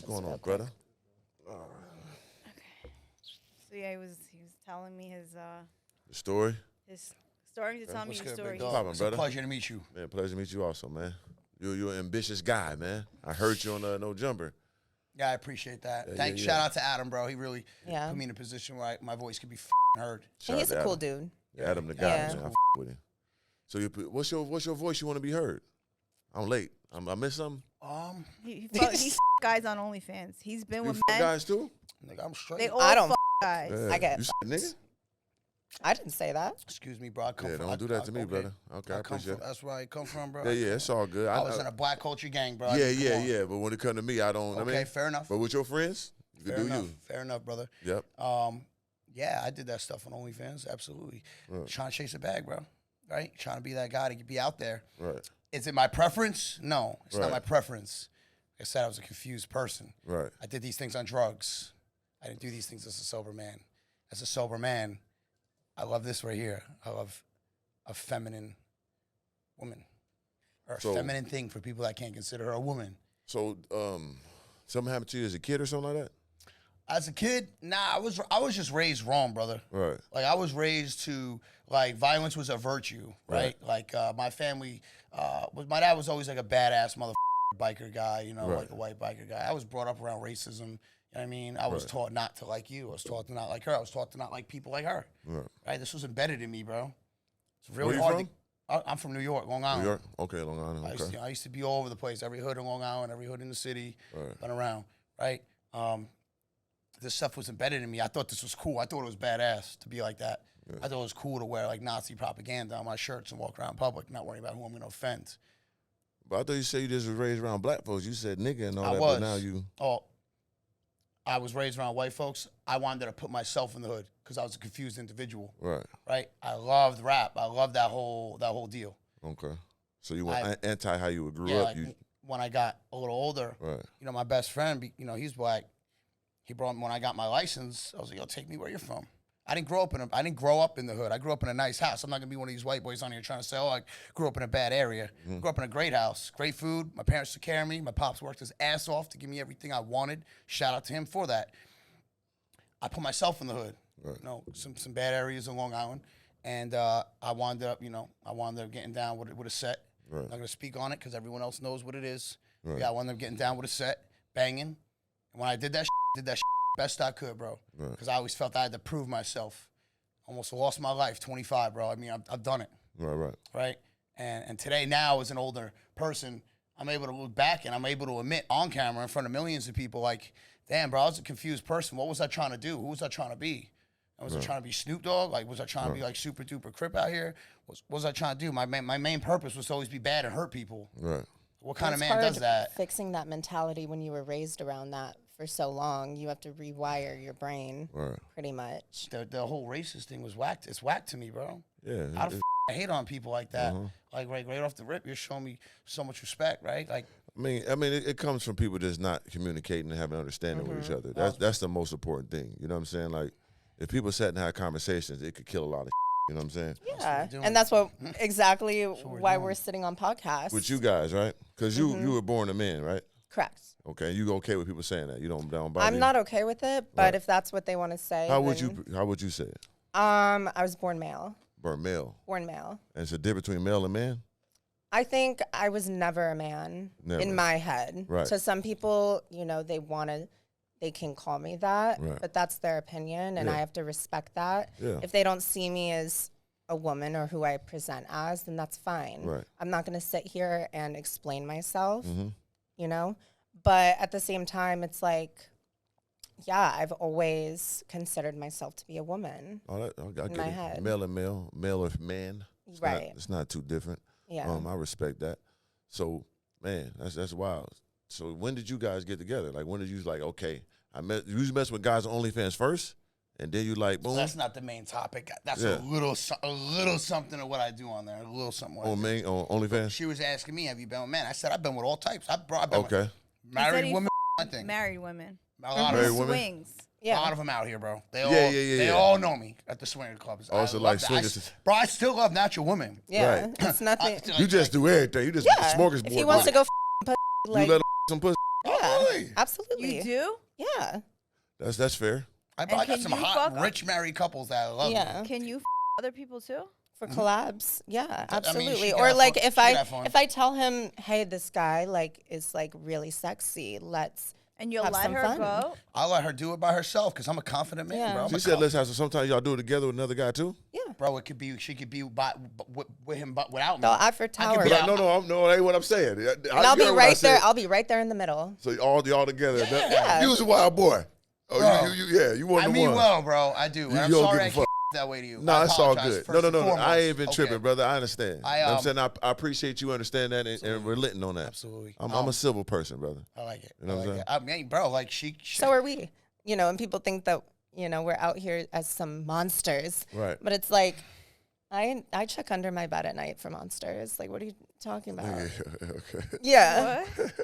going on, brother? Okay. So yeah, he was telling me his story. His starting to tell me his story. It's a pleasure to meet you. Man, pleasure to meet you also, man. You're an ambitious guy, man. I heard you on No Jumper. Yeah, I appreciate that. Yeah, Shout out to Adam, bro. He really put me in a position where my voice could be heard. And he's a cool dude. Adam the guy, man. I with him. So what's your voice you want to be heard? I'm late. I missed something? He guys on OnlyFans. He's been with men. guys too? Nigga, I'm straight. They all I don't guys. Yeah. I get you nigga? I didn't say that. Excuse me, bro. Don't do that to me, brother. Okay, I appreciate it. That's where I come from, bro. Yeah, it's all good. I was in a black culture gang, bro. Yeah. But when it come to me, I don't. Okay, fair enough. But with your friends, you can do you. Fair enough, brother. Yep. Yeah, I did that stuff on OnlyFans. Absolutely. Right. Trying to chase a bag, bro. Right? Trying to be that guy to be out there. Right. Is it my preference? No, it's not my preference. Like I said, I was a confused person. Right. I did these things on drugs. I didn't do these things as a sober man. As a sober man, I love this right here. I love a feminine woman. Or a feminine thing for people that can't consider her a woman. So, something happened to you as a kid or something like that? As a kid, nah, I was just raised wrong, brother. Right. Like, I was raised to, like, violence was a virtue, right? Like, my family, my dad was always like a badass biker guy, you know, like a white biker guy. I was brought up around racism, you know what I mean? I was taught not to like you. I was taught to not like her. I was taught to not like people like her. Right? This was embedded in me, bro. It's really hard. I'm from New York, Long Island. New York? Okay, Long Island. I used to be all over the place. Every hood in Long Island, every hood in the city, been around, right? This stuff was embedded in me. I thought this was cool. I thought it was badass to be like that. Yeah. I thought it was cool to wear like Nazi propaganda on my shirts and walk around in public, not worrying about who I'm going to offend. But I thought you said you just was raised around black folks. You said nigga and all that, but now you... Oh, I was raised around white folks. I wanted to put myself in the hood because I was a confused individual. Right? I loved rap. I loved that whole deal. Okay. So you were anti how you grew up. Like when I got a little older, you know, my best friend, you know, he's black. He brought me when I got my license. I was like, "Yo, take me where you're from." I didn't grow up in the hood. I grew up in a nice house. I'm not gonna be one of these white boys on here trying to say, "Oh, I grew up in a bad area." I grew up in a great house, great food. My parents took care of me. My pops worked his ass off to give me everything I wanted. Shout out to him for that. I put myself in the hood. You know, some bad areas in Long Island, and I wound up getting down with a set. I'm not gonna speak on it because everyone else knows what it is. Yeah, I wound up getting down with a set, banging. And when I did that best I could, bro. Because I always felt I had to prove myself. Almost lost my life, 25, bro. I mean, I've done it. Right? And today, now, as an older person, I'm able to look back and I'm able to admit on camera in front of millions of people, like, damn, bro, I was a confused person. What was I trying to do? Who was I trying to be? Was I trying to be Snoop Dogg? Like, was I trying to be, like, super duper Crip out here? What was I trying to do? My main purpose was to always be bad and hurt people. What kind of man does that? Fixing that mentality when you were raised around that for so long, you have to rewire your brain, pretty much. The whole racist thing was whacked. It's whacked to me, bro. Yeah. I hate on people like that. Like right off the rip, you're showing me so much respect, right? Like, I mean, it comes from people just not communicating and having understanding with each other. That's the most important thing. You know what I'm saying? Like, if people sat and had conversations, it could kill a lot of. You know what I'm saying? Yeah, and that's what exactly why we're sitting on podcasts with you guys, right? Because you were born a man, right? Correct. Okay, you okay with people saying that? You don't bother I'm not okay with it, but if that's what they want to say, how would you say it? I was born male. Born male. Born male. And it's a difference between male and man? I think I was never a man in my head. Right. So some people, you know, they can call me that, but that's their opinion, and I have to respect that. Yeah. If they don't see me as a woman or who I present as, then that's fine. Right. I'm not going to sit here and explain myself, you know? But at the same time, it's like, yeah, I've always considered myself to be a woman. Oh, I get in my it. head. Male and male, male or man. It's not too different. Yeah. I respect that. So, man, that's wild. So when did you guys get together? Like, when did you like, okay, you mess with guys on OnlyFans first, and then you like, boom? That's not the main topic. That's a little something of what I do on there. A little something. On OnlyFans? She was asking me, have you been with men? I said, I've been with all types. I've been with married women, I think. Married women. A lot of women? Swings. Yeah. A lot of them out here, bro. They all know me at the swinger clubs. Also, like swingers. Bro, I still love natural women. Yeah, right. It's nothing. You just do everything. You just smorgasbord. If he wants to go you let him some pussy. Yeah, really? absolutely. You do? Yeah. That's fair. I got can some you hot, fuck- rich married couples that I love. Yeah. Can you other people too? For collabs, yeah, I mean, absolutely. she Or got like fun- if she got fun. I tell him, hey, this guy like is like really sexy, let's And you'll have let some her fun. go? I'll let her do it by herself because I'm a confident man, Yeah. bro. I'm She a said, let's have some. Sometimes y'all do it together with another guy too. Yeah. Bro, it could be she could be with him, but without me. The Eiffel I Tower. could But be like, no, that ain't what I'm saying. And I'll be right there. I'll be right there in the middle. So y'all together. Yeah. You was a wild boy. Oh, Bro. you want I the mean one. well, bro. I do. And You I'm don't sorry give a I fuck. can't that way to you. No, I it's all apologize good. first and No. foremost. I ain't been tripping, Okay. brother. I understand. I, You know what I'm saying? I appreciate you understand that and relenting on that. Absolutely. I'm a civil person, brother. I like it. You know what I'm saying? I mean, bro, like she So are we. You know, and people think that, you know, we're out here as some monsters. Right. But it's like I check under my bed at night for monsters. Like, what are you talking about? Okay. Yeah. What?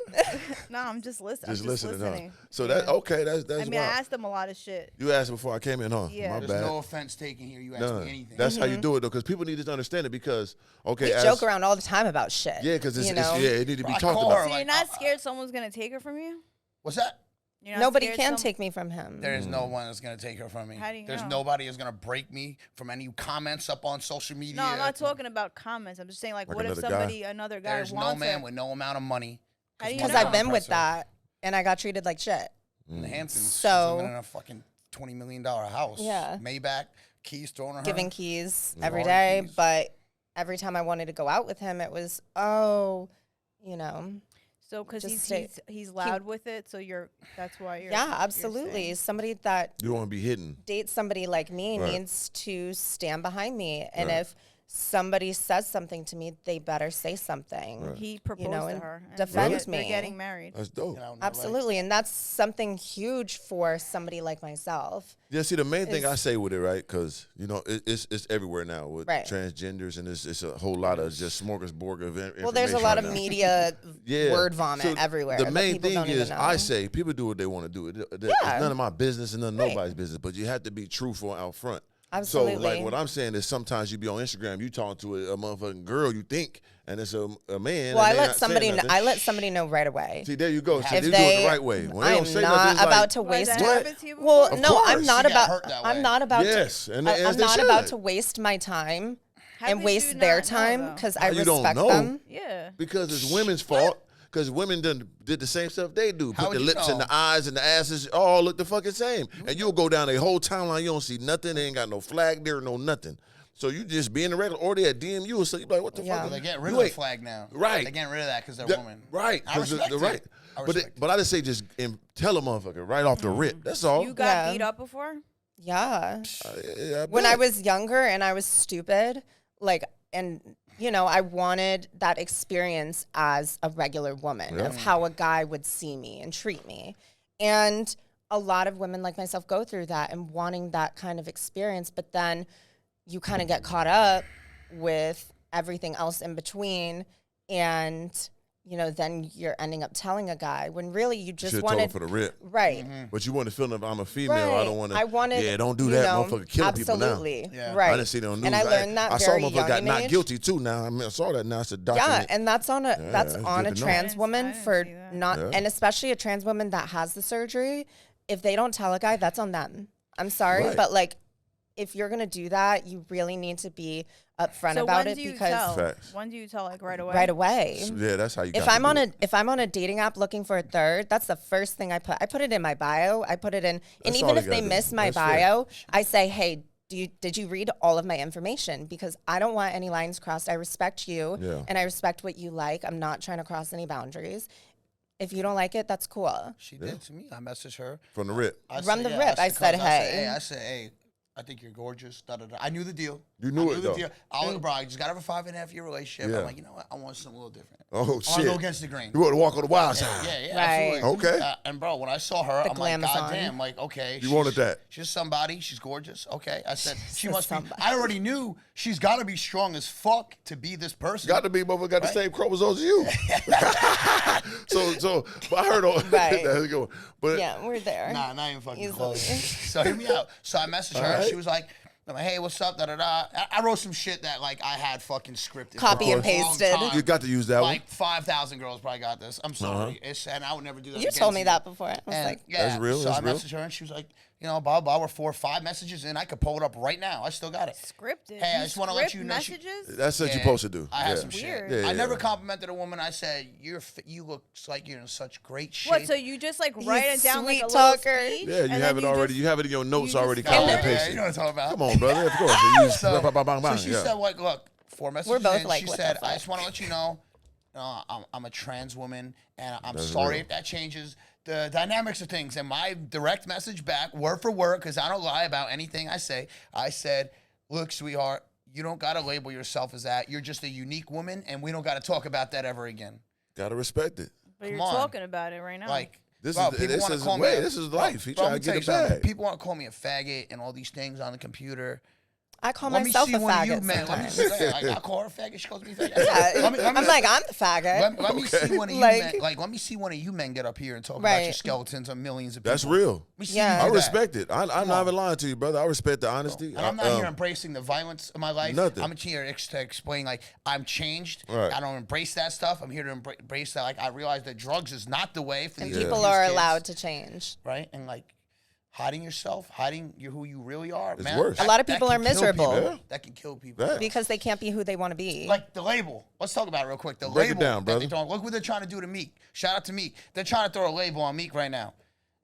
No, I'm just listening. Just listening. Huh? So Yeah. that okay. That's I mean, I wild. asked them a lot of shit. You asked before I came in, huh? Yeah. My There's bad. no offense taken here. You ask None. me anything. That's how you do it though, because people need to understand it. Because okay, We as, joke around all the time about shit. yeah, because you know? it need to be I talked call about. her, So like, you're not scared someone's gonna take her from you? What's that? You're not Nobody scared can some- take me from him. There is no one that's gonna take her from me. How do you There's know? nobody that's gonna break me from any comments up on social media. No, I'm not talking about comments. I'm just saying, like, Like what if another guy? another guy There's wants no man her? with no amount of money. How do you Because know? I've been with Impressive. that and I got treated like shit. In the Hamptons. So- She's living in a fucking $20 million house. Yeah. Maybach, keys thrown at her. Giving keys Yeah. every All the day. keys. But every time I wanted to go out with him, it was, you know. So, because Just he's, say- he's loud with it, so that's why you're. Yeah, you're absolutely. saying. Somebody that You don't want to be hidden. dates somebody like me Right. needs to stand behind me. And Right. if somebody says something to me, they better say something. Right. He proposed know, to and her. and defend they're me. getting married. That's dope. You know, Absolutely. And that's something huge for somebody like myself. Yeah, see, the main thing I Is- say with it, right? Because you know it's everywhere now with Right. transgenders, and it's a whole lot of just smorgasbord of information. Well, there's a lot right of now. media Yeah. word vomit So everywhere. The that main people thing don't even is, know. I say people do what they want to do. It's Yeah. none of my business and none of Right. nobody's business. But you have to be truthful out front. Absolutely. So, like, what I'm saying is, sometimes you be on Instagram, you talk to a motherfucking girl you think, and it's a man. Well, and I they let not somebody saying know, nothing. I let somebody know right away. See, there you go. See, If they do it they, the right way. When they I don't am say not nothing, it's about like, to Why, waste. that What? happened to you Well, before? Of no, course. I'm not She got about. hurt that I'm way. not about. Yes, to, and I- as I'm they not should. about to waste my time How and could waste you their not know, time though? because How I you don't respect know? them. Yeah. Because it's women's fault. Because women did the same stuff they do. How Put the would you lips and know? the eyes and the asses all look the fucking same. And you'll go down a whole timeline, you don't see nothing. They ain't got no flag there, no nothing. So you just be in the regular, or they at DM you, so you be like, what the Yeah. fuck? They're getting rid You of the ain't- flag now. Right. They're getting rid of that because they're That- women. Right. I 'cause respect the it. right. I But respect but I just say just tell a motherfucker right off the rip. That's all. You got Yeah. beat up before? Yeah. Yeah, When bet. I was younger and I was stupid, like, and you know, I wanted that experience as a regular woman Yeah. of how a guy would see me and treat me. And a lot of women like myself go through that and wanting that kind of experience, but then you kind of get caught up with everything else in between, and you know, then you're ending up telling a guy when really you just Should've told him wanted for the rip. right. But you want to feel if I'm a female, I Right. don't want to. I wanted, Yeah, don't do you that, know, motherfucker. Killing people now. absolutely. Yeah. Right. I didn't see it on news. And I learned that I saw very motherfucker young got in not age. guilty too. Now I mean, I saw that. Now it's a Yeah, document. and that's on a that's on a good to know. trans I woman didn't for see that. not, Yeah. and especially a trans woman that has the surgery. If they don't tell a guy, that's on them. I'm sorry, Right. but like, if you're gonna do that, you really need to be upfront So about when it do you because tell? Facts. When do you tell? Like right away? right away. Yeah, that's how you. If got I'm to on do a it. if I'm on a dating app looking for a third, that's the first thing I put. I put it in my bio. I put it in, and That's even all if you they gotta do. miss my That's fair. bio, I say, hey, did you read all of my information? Because I don't want any lines crossed. I respect you, Yeah. and I respect what you like. I'm not trying to cross any boundaries. If you don't like it, that's cool. She did to me. I messaged her. From the rip. I From said, the yeah, rip, I said, hey. I said, hey, I think you're gorgeous. Da, da, da. I knew the deal. You knew I it, the though. deal. I was, bro, I just got out of a 5.5-year relationship. Yeah. I'm like, you know what? I want something a little different. Oh I want shit! to go against the grain. You want to walk on the wild side. Yeah, Right. absolutely. Okay. And bro, when I saw her, The I'm like, glam is God on. damn, like, okay. You wanted that. She's somebody. She's gorgeous. Okay. I said, she She's must be. somebody. I already knew she's got to be strong as fuck to be this person. Got to be, motherfucker. Got the Right. same chromosomes as you. so, but I heard all. Right. That's good. But Yeah, we're there. Nah, not even fucking Easily. close. So hear me out. So I messaged her. All right. She was like, I'm like, hey, what's up? Da da da. I wrote some shit that like I had fucking scripted. Copy and pasted. You got to use that one. Like 5,000 girls probably got this. I'm sorry. And I would never do that. You told me that before. I was like, yeah, that's real. So I messaged her and she was like, you know, blah, blah, we're 4 or 5 messages in. I could pull it up right now. I still got it. Scripted. Hey, I just want to let you know. Messages? That's what you're supposed to do. I had some shit. Weird. I never complimented a woman. I said, you look like you're in such great shape. What, so you just like write it down like a sweet little talker. speech? Yeah, you have it already. You have it in your notes already. Copy and Yeah, paste. you know what I'm talking about. Come on, brother. Of course. So she said, like, look, 4 messages We're both in, like, she what the said, fuck? I just want to let you know, I'm a trans woman, and I'm That's sorry real. if that changes the dynamics of things. And my direct message back, word for word, because I don't lie about anything I say, I said, look, sweetheart, you don't got to label yourself as that. You're just a unique woman, and we don't got to talk about that ever again. Got to respect it. But you're Come on. talking about it right now. Like, This bro, is people this wanna is call me way. a- This is life. He bro, trying let to me get tell a you something. bag. People want to call me a faggot and all these things on the computer. I call Let me myself see a one of you, faggot man. Let me sometimes. see. Like, I call her a faggot. She calls me a faggot. Yeah, Let me I'm like, I'm the faggot. let me see one of you Like- men. Like, let me see one of you men get up here and talk about Right. your skeletons of millions of people. That's real. Let me see Yeah. you I do respect it. I'm not even lying to you, brother. I respect the honesty. And I'm not here embracing the violence of my life. Nothing. I'm here to explain, like, I'm changed. Right. I don't embrace that stuff. I'm here to embrace that. Like, I realize that drugs is not the way for And these people these are kids, allowed to change. right? And, like, hiding yourself, hiding who you really are, It's man. worse. A lot of that people can are kill miserable. people. Yeah. That can kill people. Facts. Because they can't be who they want to be. Like the label. Let's talk about it real quick. The Break it label. down, that they brother. throw- Look what they're trying to do to Meek. Shout out to Meek. They're trying to throw a label on Meek right now.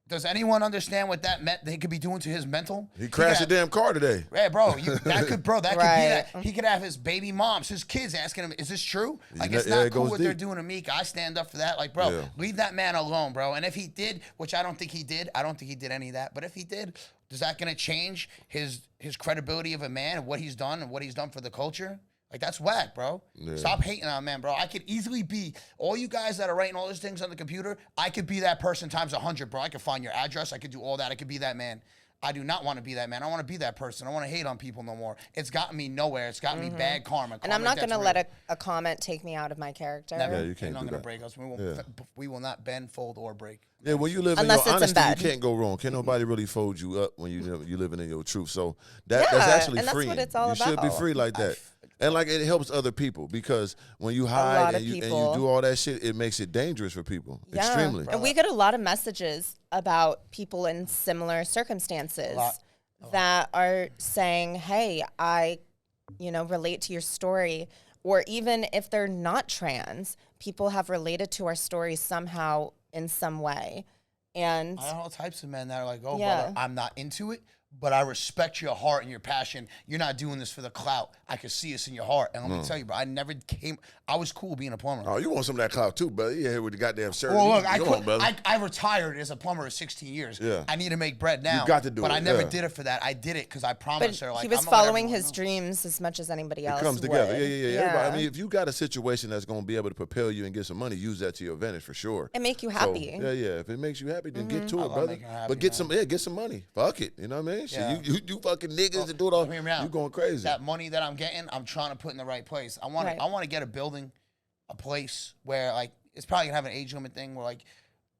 Does anyone understand what that meant? They could be doing to his mental. He crashed a could damn car today. Yeah, bro. That could be Right. that. He could have his baby moms, his kids asking him, "Is this true?" Like, it's not it cool goes what they're deep. doing to Meek. I stand up for that. Like, bro, Yeah. leave that man alone, bro. And if he did, which I don't think he did, I don't think he did any of that. But if he did, is that gonna change his credibility of a man and what he's done and what he's done for the culture? Like, that's whack, bro. Yeah. Stop hating on man, bro. I could easily be all you guys that are writing all these things on the computer. I could be that person times 100, bro. I could find your address. I could do all that. I could be that man. I do not want to be that man. I want to be that person. I want to hate on people no more. It's gotten me nowhere. It's gotten me bad karma. and I'm not going to let a comment take me out of my character. Never. Yeah, you can't They're not do gonna that. break us. Yeah. We will not bend, fold, or break. Yeah, when you live in Unless your it's in honesty, you bed. can't go wrong. Can't nobody really fold you up when you living in your truth. So that's Yeah, actually and that's freeing. what it's all you should be about. free like that. And like it helps other people because when you hide lot and of you people. do all that shit, it makes it dangerous for people. Yeah. Extremely. And we get a lot of messages about people in similar circumstances that are saying, hey, I, relate to your story. Or even if they're not trans, people have related to our stories somehow in some way. And I have all types of men that are like, oh, Yeah. brother, I'm not into it, but I respect your heart and your passion. You're not doing this for the clout. I can see us in your heart. And let me tell you, bro, I was cool being a plumber. Oh, you want some of that clout too, brother? You here with the goddamn shirt. Well, look, Come on, brother. I retired as a plumber at 16 years. Yeah. I need to make bread now. got to do but it, I never yeah. did it for that. I did it because I but promised her. Like, he was I'm gonna let following everyone his know. dreams as much as anybody It else comes together. would. Yeah. Everybody, I mean, if you got a situation that's going to be able to propel you and get some money, use that to your advantage for sure. And make you So, happy. yeah. If it makes you happy, then get to I it, love brother. making her happy, But get man. get some money. Fuck it. You know what I mean? Yeah. Shit, you fucking niggas that do it all. Hear me out. You going crazy. That money that I'm getting, I'm trying to put in the right place. I want Right. to get a building, a place where like it's probably gonna have an age limit thing where like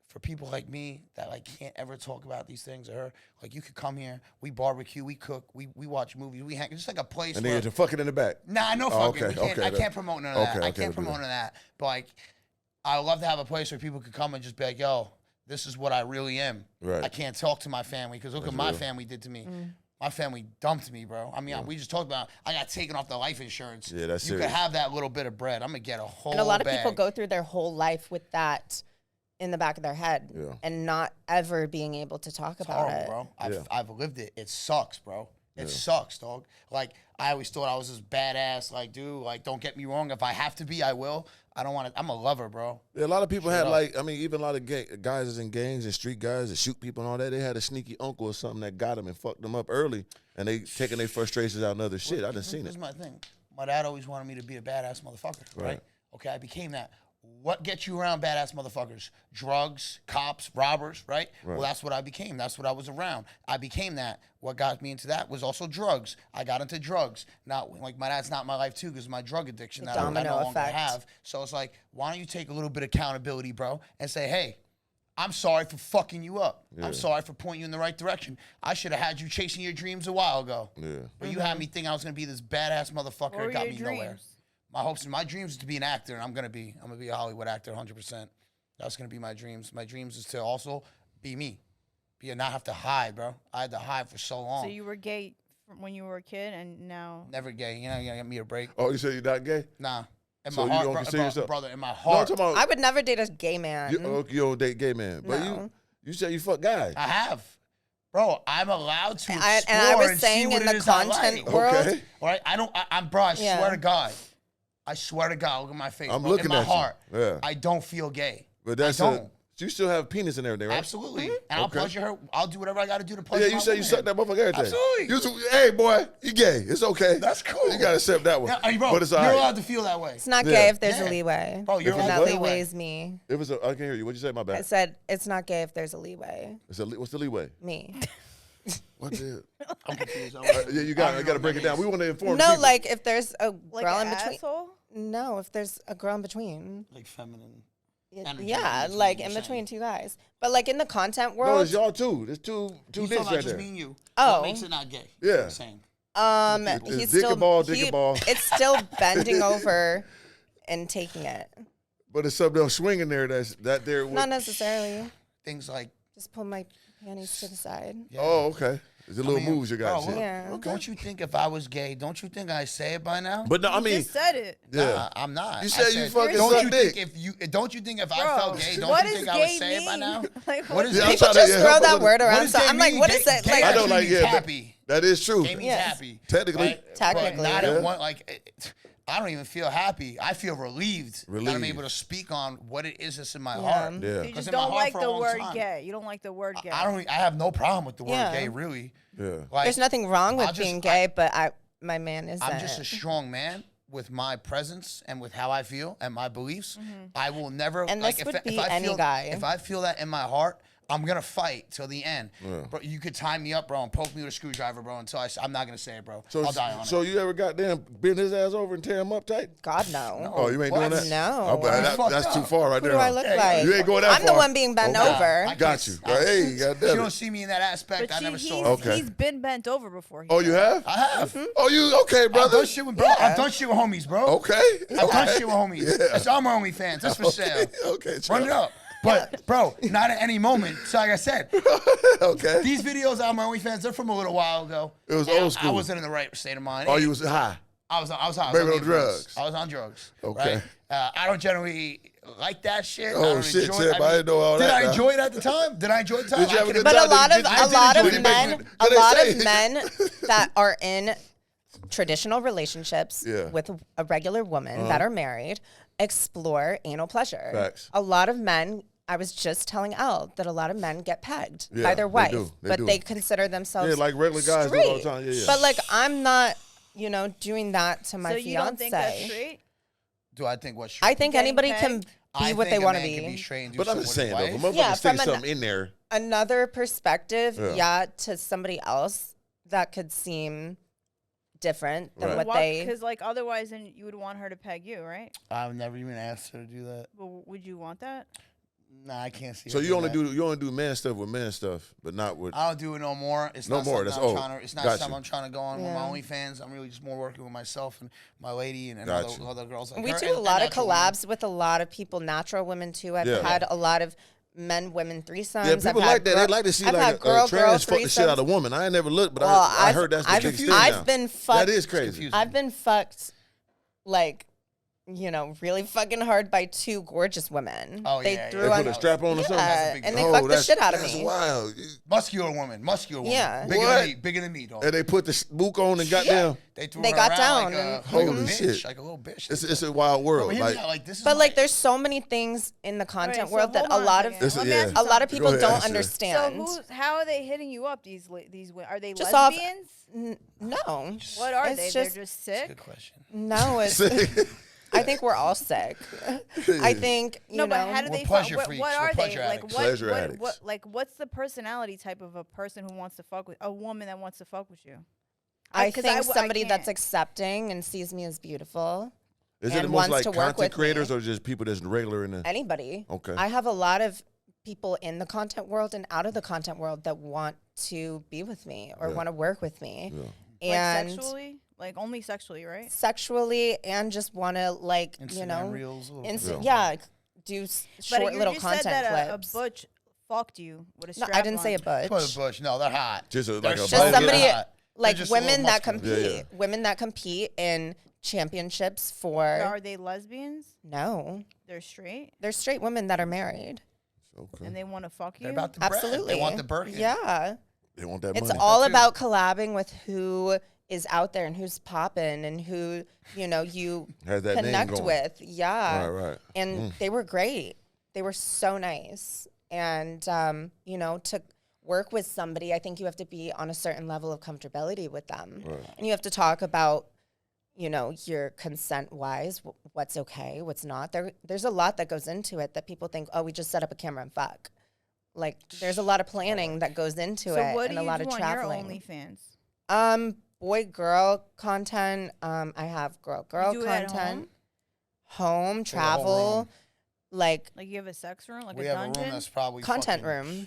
for people like me that like can't ever talk about these things or her, like you could come here, we barbecue, we cook, we watch movies, we hang, just like a place and where then you're fucking in the back. nah, no Oh, fucking. okay, I can't promote none of that. Okay, I okay, can't we'll do promote none of that. But like, I would love to have a place where people could come and just be like, yo, this is what I really am. Right. I can't talk to my family because look what my family did to me. My family dumped me, bro. I mean, we just talked about I got taken off the life insurance. Yeah, that's You serious. could have that little bit of bread. I'm gonna get a whole And a lot of people bag. go through their whole life with that in the back of their head Yeah. and not ever being able to talk It's about horrible, it. bro. I've lived it. It sucks, bro. It sucks, dog. Like I always thought I was this badass, like dude. Like don't get me wrong. If I have to be, I will. I don't want to. I'm a lover, bro. Yeah, a lot of people had up. like, I mean, even a lot of guys that's in gangs and street guys that shoot people and all that. They had a sneaky uncle or something that got them and fucked them up early, and they taking their frustrations out on other shit. I done seen Here's it. my thing. My dad always wanted me to be a badass motherfucker, right? Okay, I became that. What gets you around badass motherfuckers? Drugs, cops, robbers, right? Well, that's what I became. That's what I was around. I became that. What got me into that was also drugs. I got into drugs. Not like my dad's not in my life too because my drug addiction that I no domino longer effect. have. So it's like, why don't you take a little bit of accountability, bro, and say, hey, I'm sorry for fucking you up. Yeah. I'm sorry for pointing you in the right direction. I should have had you chasing your dreams a while ago. Yeah. But you had me think I was gonna be this badass motherfucker that got me nowhere. My hopes and my dreams is to be an actor, and I'm gonna be a Hollywood actor 100%. That's gonna be my dreams. My dreams is to also be me. Not have to hide, bro. I had to hide for so long. So you were gay when you were a kid, and now never gay. You gotta give me a break. Oh, you said you're not gay? Nah. In so my heart, you don't consider yourself? Brother, in my heart. No, I would never date a gay man. You don't date gay man, but you said you fuck guys. I have, bro. I'm allowed to explore and I was saying in the content world, all right. I'm bro. I swear to God. I swear to God. Look at my face. I'm bro. looking in my at heart. You. Yeah. I don't feel gay. But that's I don't. You still have penis and everything, right? Absolutely. And I'll pleasure her. I'll do whatever I got to do to pleasure her. Yeah, you say you suck that motherfucker everything. Absolutely. Hey, boy, you gay. It's okay. That's cool. You got to accept that one. Yeah, bro, but it's you're allowed to feel that way. It's not gay if there's a leeway. Bro, you're allowed to feel that leeway's me. I can't hear you. What'd you say? My bad. I said it's not gay if there's a leeway. What's the leeway? Me. What the? I'm confused. Yeah, you got to break it down. We want to inform No, people. like if there's a girl in between. Asshole? No, if there's a girl in between. Like feminine. Yeah, like in between two guys. But like in the content world. No, it's y'all two. There's two dicks right there. Just me and you. Oh. What makes it not gay? Yeah. Same. dick He's still and ball, dick and ball. It's still bending over and taking it. But it's something else swinging there that there. Not necessarily. Things like. Just pull my panties to the side. Yeah. Oh, okay. There's a little moves you got. Yeah. Okay. Don't you think if I was gay, don't you think I say it by now? But no, I mean, you just said it. Yeah, nah, I'm not. You said you fucking don't suck you dick. think don't you think if I felt gay, don't you think I would say it by now? Like, what is yeah, people just throw that word around. So I'm like, what is it? Like, I don't like happy. That is true. Gay means happy. Technically. Technically. But not at one, like, I don't even feel happy. I feel relieved. That I'm able to speak on what it is that's in my heart. Yeah. You just don't like the word gay. You don't like the word gay. I have no problem with the word gay, really. Yeah. Like, there's nothing wrong with being gay, but my man is. I'm just a strong man with my presence and with how I feel and my beliefs. I will never. And like, this would be any guy. If I feel that in my heart, I'm gonna fight till the end. Yeah. Bro, you could tie me up, bro, and poke me with a screwdriver, bro, until I'm not gonna say it, bro. I'll die on it. So you ever goddamn bend his ass over and tear him up tight? God, no. Oh, you ain't doing that? No. That's too far right there. Who do I look like? You ain't going that far. I'm the one being bent over. Got you. Hey, goddamn. You don't see me in that aspect. I never saw it. He's been bent over before. Oh, you have? I have. Oh, you okay, brother? I've done shit with homies, bro. Okay. I've done shit with homies. That's all my OnlyFans. That's for sale. Okay. Run it up. But, bro, not at any moment. So like I said, okay. These videos on my OnlyFans, they're from a little while ago. It was old school. I wasn't in the right state of mind. Oh, you was high? I was high. Maybe on drugs. I was on drugs. Okay. Right? I don't generally like that shit. Oh, shit, I didn't know all that. Did I enjoy it at the time? Did I enjoy the time? Did you have a good but time? a lot of men that are in traditional relationships with a regular woman that are married explore anal pleasure. Facts. A lot of men, I was just telling Elle that a lot of men get pegged by their wife, but they consider themselves like regular guys do all the time. Yeah. But like I'm not, doing that to my so fiance. You don't think that's straight? Do I think what's straight? I think anybody can be what they want to be. But I'm just saying though, if a motherfucker say something in there. Another perspective, to somebody else that could seem different than what they. Because like otherwise, then you would want her to peg you, right? I've never even asked her to do that. Well, would you want that? Nah, I can't see. So you only do man stuff with man stuff, but not with. I don't do it no more. It's not more. That's old. It's not something I'm trying to go on with my OnlyFans. I'm really just more working with myself and my lady and other girls. Like we do a lot of collabs with a lot of people, natural women too. I've had a lot of men-women threesomes. Yeah, people like that. They like to see like a trans fuck the shit out of a woman. I ain't never looked, but I heard that's the biggest thing now. I've been fucked. That is crazy. I've been fucked, like, really fucking hard by two gorgeous women. Oh, they threw put a strap on or something? And they fucked the shit out of me. That's wild. Muscular woman. Yeah. Bigger than me, though. And they put the spook on and got down. They got down. Holy shit. Like a little bitch. It's a wild world. But there's so many things in the content world that a lot of people don't understand. So how are they hitting you up? These are they just lesbians? No. What are they? They're just sick. Good question. No, it's. I think we're all sick. I think but how do they? What are they? Like pleasure addicts. What's the personality type of a person who wants to fuck with a woman that wants to fuck with you? I think somebody that's accepting and sees me as beautiful. Is it the most like content creators or just people that's regular in the anybody? Okay. I have a lot of people in the content world and out of the content world that want to be with me or want to work with me. Yeah. And like sexually? Like only sexually, right? Sexually, and just want to Instagram reels, do short little content said that clips. A butch fucked you with a strap I didn't say a butch. Put a butch. No, they're hot. Just somebody like just women that compete. Yeah. Women that compete in championships for. Are they lesbians? No. They're straight? They're straight women that are married. Okay. And they want to fuck you? They're about the bread. Absolutely. They want the Birkin. Yeah. They want that It's money. all about collabing with who is out there and who's popping and who, you Has that name connect going. with. Yeah. Right. And they were great. They were so nice. And, to work with somebody, I think you have to be on a certain level of comfortability with them. Right. And you have to talk about, your consent-wise, what's okay, what's not. There's a lot that goes into it that people think, oh, we just set up a camera and fuck. Like, there's a lot of planning that goes into it and a lot of traveling. So what do you do on your OnlyFans? Boy-girl content. I have girl-girl content. Home, travel. Like you have a sex room? Like we a have dungeon? a room that's probably content room.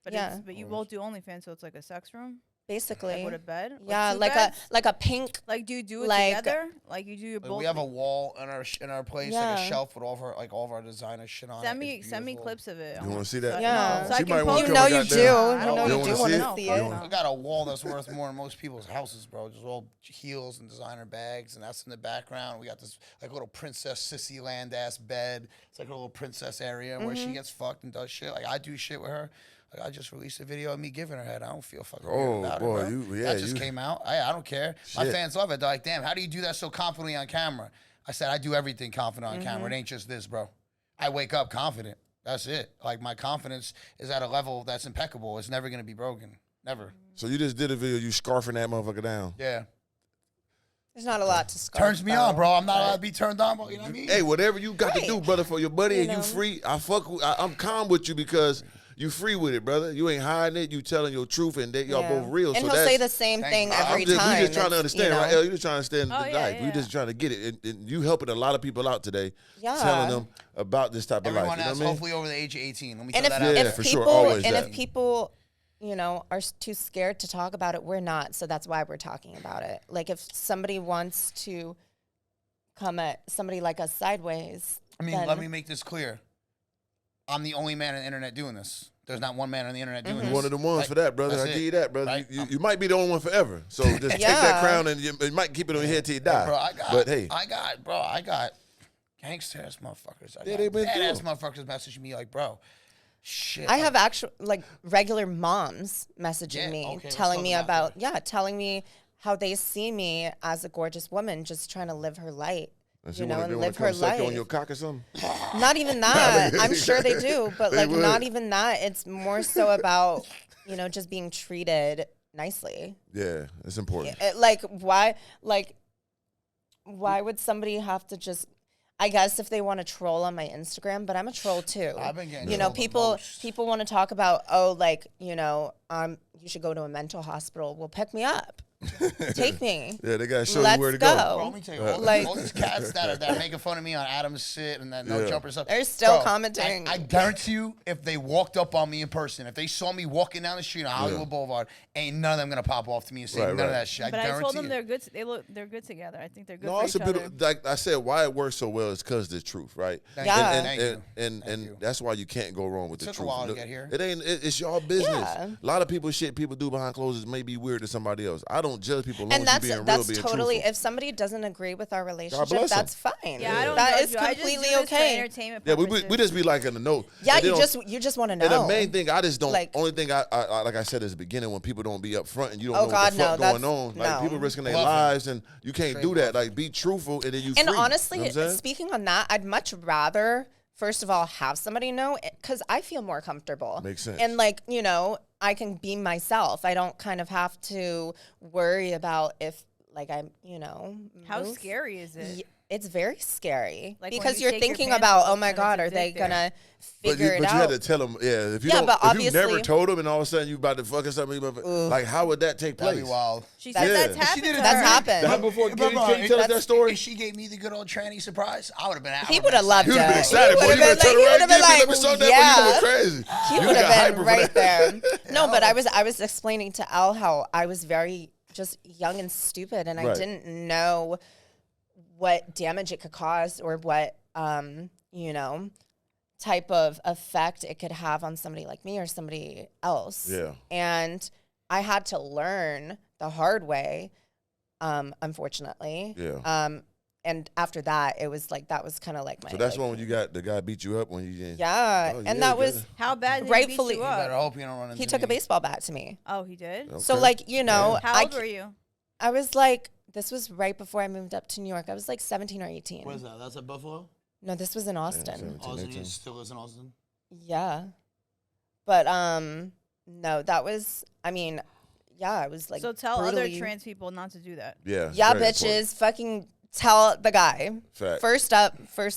But you both do OnlyFans, so it's like a sex room? Basically. Like with a bed? Yeah, like a pink. Like, do you do it together? Like, you do your both? We have a wall in our place, like a shelf with all of our designer shit on it. Send me clips of it. You want to see that? Yeah. So She might want to you come do. I You know don't you wanna do see want it? to see it. We got a wall that's worth more than most people's houses, bro. Just all heels and designer bags, and that's in the background. We got this like little princess sissy land ass bed. It's like a little princess area where she gets fucked and does shit. Like I do shit with her. Like I just released a video of me giving her head. I don't feel fucking weird about it, bro. That just came out. I don't care. Shit. My fans love it. They're like, damn, how do you do that so confidently on camera? I said, I do everything confident on camera. It ain't just this, bro. I wake up confident. That's it. Like my confidence is at a level that's impeccable. It's never gonna be broken. Never. So you just did a video, you scarfing that motherfucker down. Yeah. There's not a lot to scarf. Turns me on, bro. I'm not allowed to be turned on, you know what I mean? Hey, whatever you got to do, brother, for your buddy, and you free. I'm calm with you because you free with it, brother. You ain't hiding it. You telling your truth, and y'all both real. And so he'll say the same thing every time. We just trying to understand, right? You just trying to understand the life. Yeah. We just trying to get it. And you helping a lot of people out today, Yeah. telling them about this type of life. Everyone You know else, what I mean? hopefully over the age of 18. Let me And throw that out there. for sure, always that. if people, are too scared to talk about it, we're not. So that's why we're talking about it. Like if somebody wants to come at somebody like us sideways. I mean, let me make this clear. I'm the only man on the internet doing this. There's not one man on the internet doing this. You're one of the ones for that, brother. I give you that, brother. Right? You might be the only one forever. So just take that crown and you might keep it on your head till you die. Bro, I got gangster ass motherfuckers. They been badass motherfuckers messaging me like, bro, shit. I have actual regular moms messaging me, telling me telling me how they see me as a gorgeous woman just trying to live her light. And live her life. On your cock or something? Not even that. I'm sure they do, but not even that. It's more so about just being treated nicely. Yeah, it's important. Why would somebody have to just? I guess if they want to troll on my Instagram, but I'm a troll too. I've been getting people want to talk about you should go to a mental hospital. Well, pick me up. Take me. Yeah, they gotta show you where to go. Bro, let me tell you, all these cats that are making fun of me on Adam's shit and that no jumper stuff. They're still commenting. I guarantee you, if they walked up on me in person, if they saw me walking down the street on Hollywood Boulevard, ain't none of them gonna pop off to me and say none of that shit. But I told them you. they're good. They're good together. I think they're good. No, for it's each a bit other. of, like I said, why it works so well is because the truth, right? And that's why you can't go wrong with the truth. Took a while to get here. It's your business. Yeah. A lot of people people do behind closed doors may be weird to somebody else. I don't judge people. And that's totally. Truthful. If somebody doesn't agree with our relationship, that's fine. Yeah, I don't that judge is you. completely I just do this okay. for entertainment Yeah, purposes. we just be like in the note. Yeah, you just want to know. And the main thing I just don't. Like, only thing I like I said at the beginning, when people don't be up front and you don't know what the fuck going on. Like people risking their lives and you can't do that. Like be truthful and then you. And free. honestly, You know speaking on that, I'd much rather. First of all, have somebody know because I feel more comfortable. Makes sense. And I can be myself. I don't kind of have to worry about if I'm, How scary is it? It's very scary Like because you're thinking about, oh my God, are they gonna figure it out? But you had to tell them, if you never told them, and all of a sudden you about to fucking something, like how would that take place? That'd be wild. She said that's happened. That's happened. That before, can you tell us that story? If she gave me the good old tranny surprise, I would have been out. He would have loved it. He would have been excited. Boy, you better turn around and let me show that. You going crazy. He would have been right there. No, but I was explaining to Al how I was very just young and stupid, and I didn't know what damage it could cause or what, type of effect it could have on somebody like me or somebody else. Yeah. And I had to learn the hard way, unfortunately. Yeah. And after that, it was like, that was kind of like my. So that's when you got the guy beat you up when you didn't. Yeah. Oh, and that was. How bad did rightfully. He beat you up? You better hope you don't run into He took a baseball bat to me. Oh, he did? Okay. So, like, How old were you? I was like, this was right before I moved up to New York. I was like 17 or 18. What is that? That's at Buffalo? No, this was in Austin. Austin, you still lives in Austin? Yeah. But, no, that was, I was like. So tell other trans people not to do that. Yeah. Yeah, bitches, fucking tell the guy. Fact. First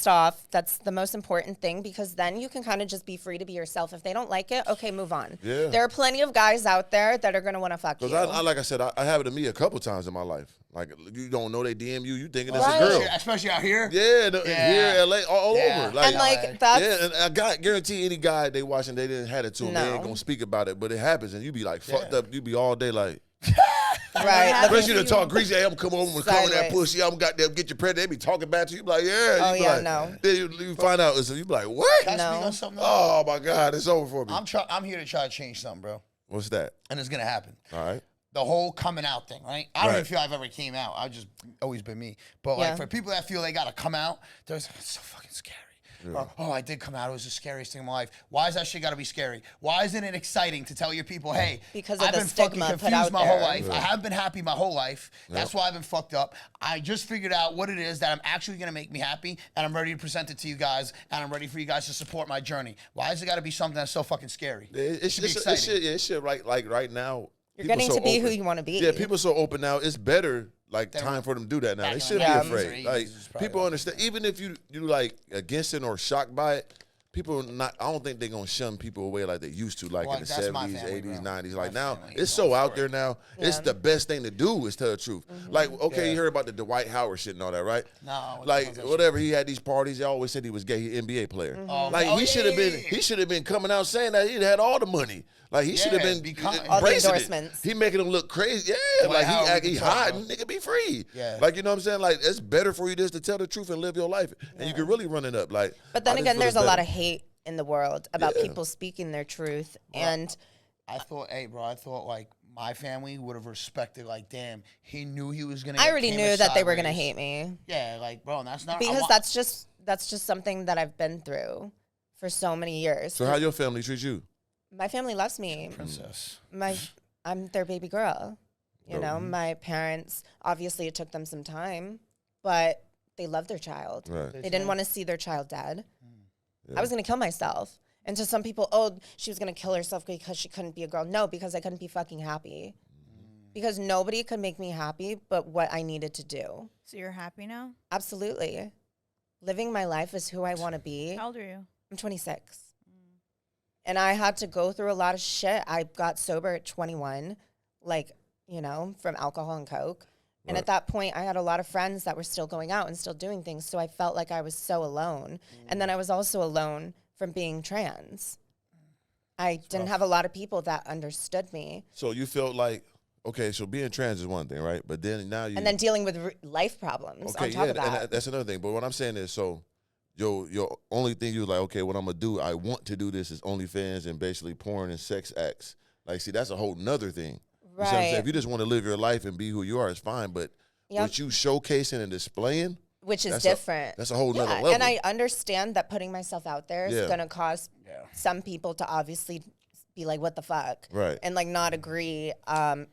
off, that's the most important thing, because then you can kind of just be free to be yourself. If they don't like it, okay, move on. Yeah. There are plenty of guys out there that are going to want to fuck you. Because like I said, I have it to me a couple times in my life. Like, you don't know they DM you thinking it's a girl. Especially out here? Yeah, here, LA, all over. Like, and like, that's... Yeah, and I guarantee any guy they watching, they didn't have it to them. They ain't going to speak about it, but it happens, and you be like, fucked up. You be all day like... Right. Especially to talk greasy. Hey, I'm come over and come in that pussy. I'm got them get your pregnant. They be talking bad to you. You be like, yeah. Oh, you yeah, like, no. Then you find out. So you be like, what? No. Oh, my God. It's over for me. I'm here to try to change something, bro. What's that? And it's going to happen. All right. The whole coming out thing, right? I don't even feel I've ever came out. I've just always been me. But, like, for people that feel they got to come out, it's so fucking scary. Yeah. Oh, I did come out. It was the scariest thing in my life. Why is that shit got to be scary? Why isn't it exciting to tell your people, hey, because I've of the been fucking stigma confused my whole life. Yeah. I haven't been happy my whole life. That's why I've been fucked up. I just figured out what it is that I'm actually going to make me happy, and I'm ready to present it to you guys, and I'm ready for you guys to support my journey. Why has it got to be something that's so fucking scary? It should be exciting. It should, like right now. You're getting to be who you want to be. Yeah, people are so open now. It's better. Like, time for them to do that now. They shouldn't be afraid. Like, people understand. Even if you like against it or shocked by it, people not. I don't think they're gonna shun people away like they used to, like in the 70s, 80s, 90s. Like now, it's so out there now. Yeah. It's the best thing to do is tell the truth. Like, okay, you heard about the Dwight Howard shit and all that, right? No. Like whatever, he had these parties. They always said he was gay. He NBA player. Like he should have been. He should have been coming out saying that he had all the money. Like, he should have been all the endorsements. He making him look crazy. Yeah, like he hiding. Nigga, be free. Yeah. Like, you know what I'm saying? Like, it's better for you just to tell the truth and live your life. And you can really run it up. Like, but then again, there's a lot of hate in the world about people speaking their truth. Well, and I thought, like, my family would have respected, like, damn, he knew he was going to I already knew that they were going to hate me. Yeah, like, bro, that's not... Because that's just something that I've been through for so many years. So how your family treat you? My family loves me. Princess. I'm their baby girl. You know, my parents, obviously it took them some time, but they love their child. Right. They didn't want to see their child dead. Yeah. I was going to kill myself. And to some people, she was going to kill herself because she couldn't be a girl. No, because I couldn't be fucking happy. Because nobody could make me happy but what I needed to do. So you're happy now? Absolutely. Living my life is who I want to be. How old are you? I'm 26. And I had to go through a lot of shit. I got sober at 21, like, you know, from alcohol and coke. And at that point, I had a lot of friends that were still going out and still doing things. So I felt like I was so alone. And then I was also alone from being trans. I didn't have a lot of people that understood me. So you felt like, okay, so being trans is one thing, right? But then now you... And then dealing with life problems on top of that. And that's another thing. But what I'm saying is, so... Your only thing you was like, okay, what I'm gonna do, I want to do this is OnlyFans and basically porn and sex acts. Like, see, that's a whole nother thing. Right. You know what I'm saying? If you just want to live your life and be who you are, it's fine. But what you showcasing and displaying, which is different. That's a whole nother level. And I understand that putting myself out there is gonna cause some people to obviously be like, what the fuck? Right. And like not agree,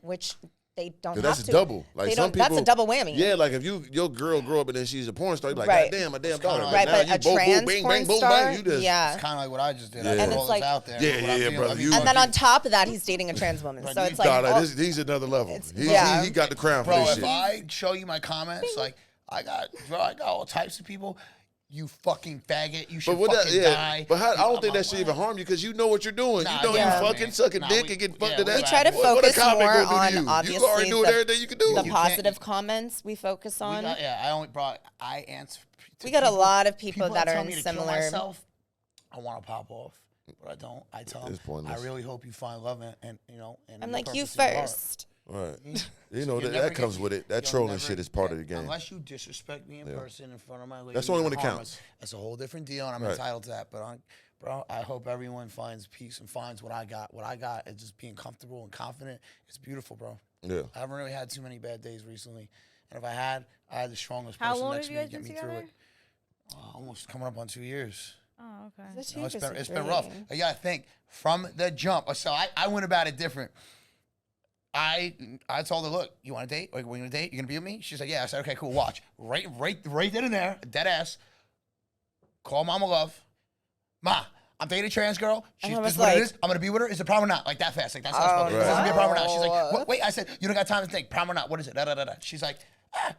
which they don't have that's to. Double. Like some people, that's a double whammy. Yeah, like if your girl grow up and then she's a porn star, you're like, God damn, my damn daughter. Right, but a trans porn star, you just, it's kind of like what I just did. I and it's like, out there. Yeah, brother. And then on top of that, he's dating a trans woman. So it's like, he's another level. He got the crown for bro, this shit. Bro, if I show you my comments, like, I got all types of people. You fucking faggot. You should fucking die. But I don't think that should even harm you because you know what you're doing. Nah, you know yeah, you fucking sucking dick and getting fucked to that. We try to focus more on obviously you already do everything you can do. The positive comments we focus on. I answer. We got a lot of people that are tell in me to similar. kill myself, I want to pop off, but I don't. I tell them, I really hope you find love and you know. And I'm like, you first. Right. You know, that comes with it. That trolling shit is part of the game. Unless you disrespect me in person in front of my lady. That's the only one that counts. That's a whole different deal, and I'm entitled to that. But, bro, I hope everyone finds peace and finds what I got. What I got is just being comfortable and confident. It's beautiful, bro. Yeah. I haven't really had too many bad days recently. And if I had the strongest person next to me to get me through it. Almost coming up on 2 years. Oh, okay. It's been rough. You gotta think from the jump. So I went about it different. I told her, look, you want to date? Like, we're gonna date? You gonna be with me? She's like, yeah. I said, okay, cool. Watch, right then and there, dead ass. Call Mama Love, Ma. I'm dating a trans girl. This is what it is. I'm gonna be with her. Is it prom or not? Like that fast. Like that's how I spoke. Is this gonna be a prom or not? She's like, what? Wait. I said, you don't got time to think. Prom or not? What is it? Da da da da. She's like.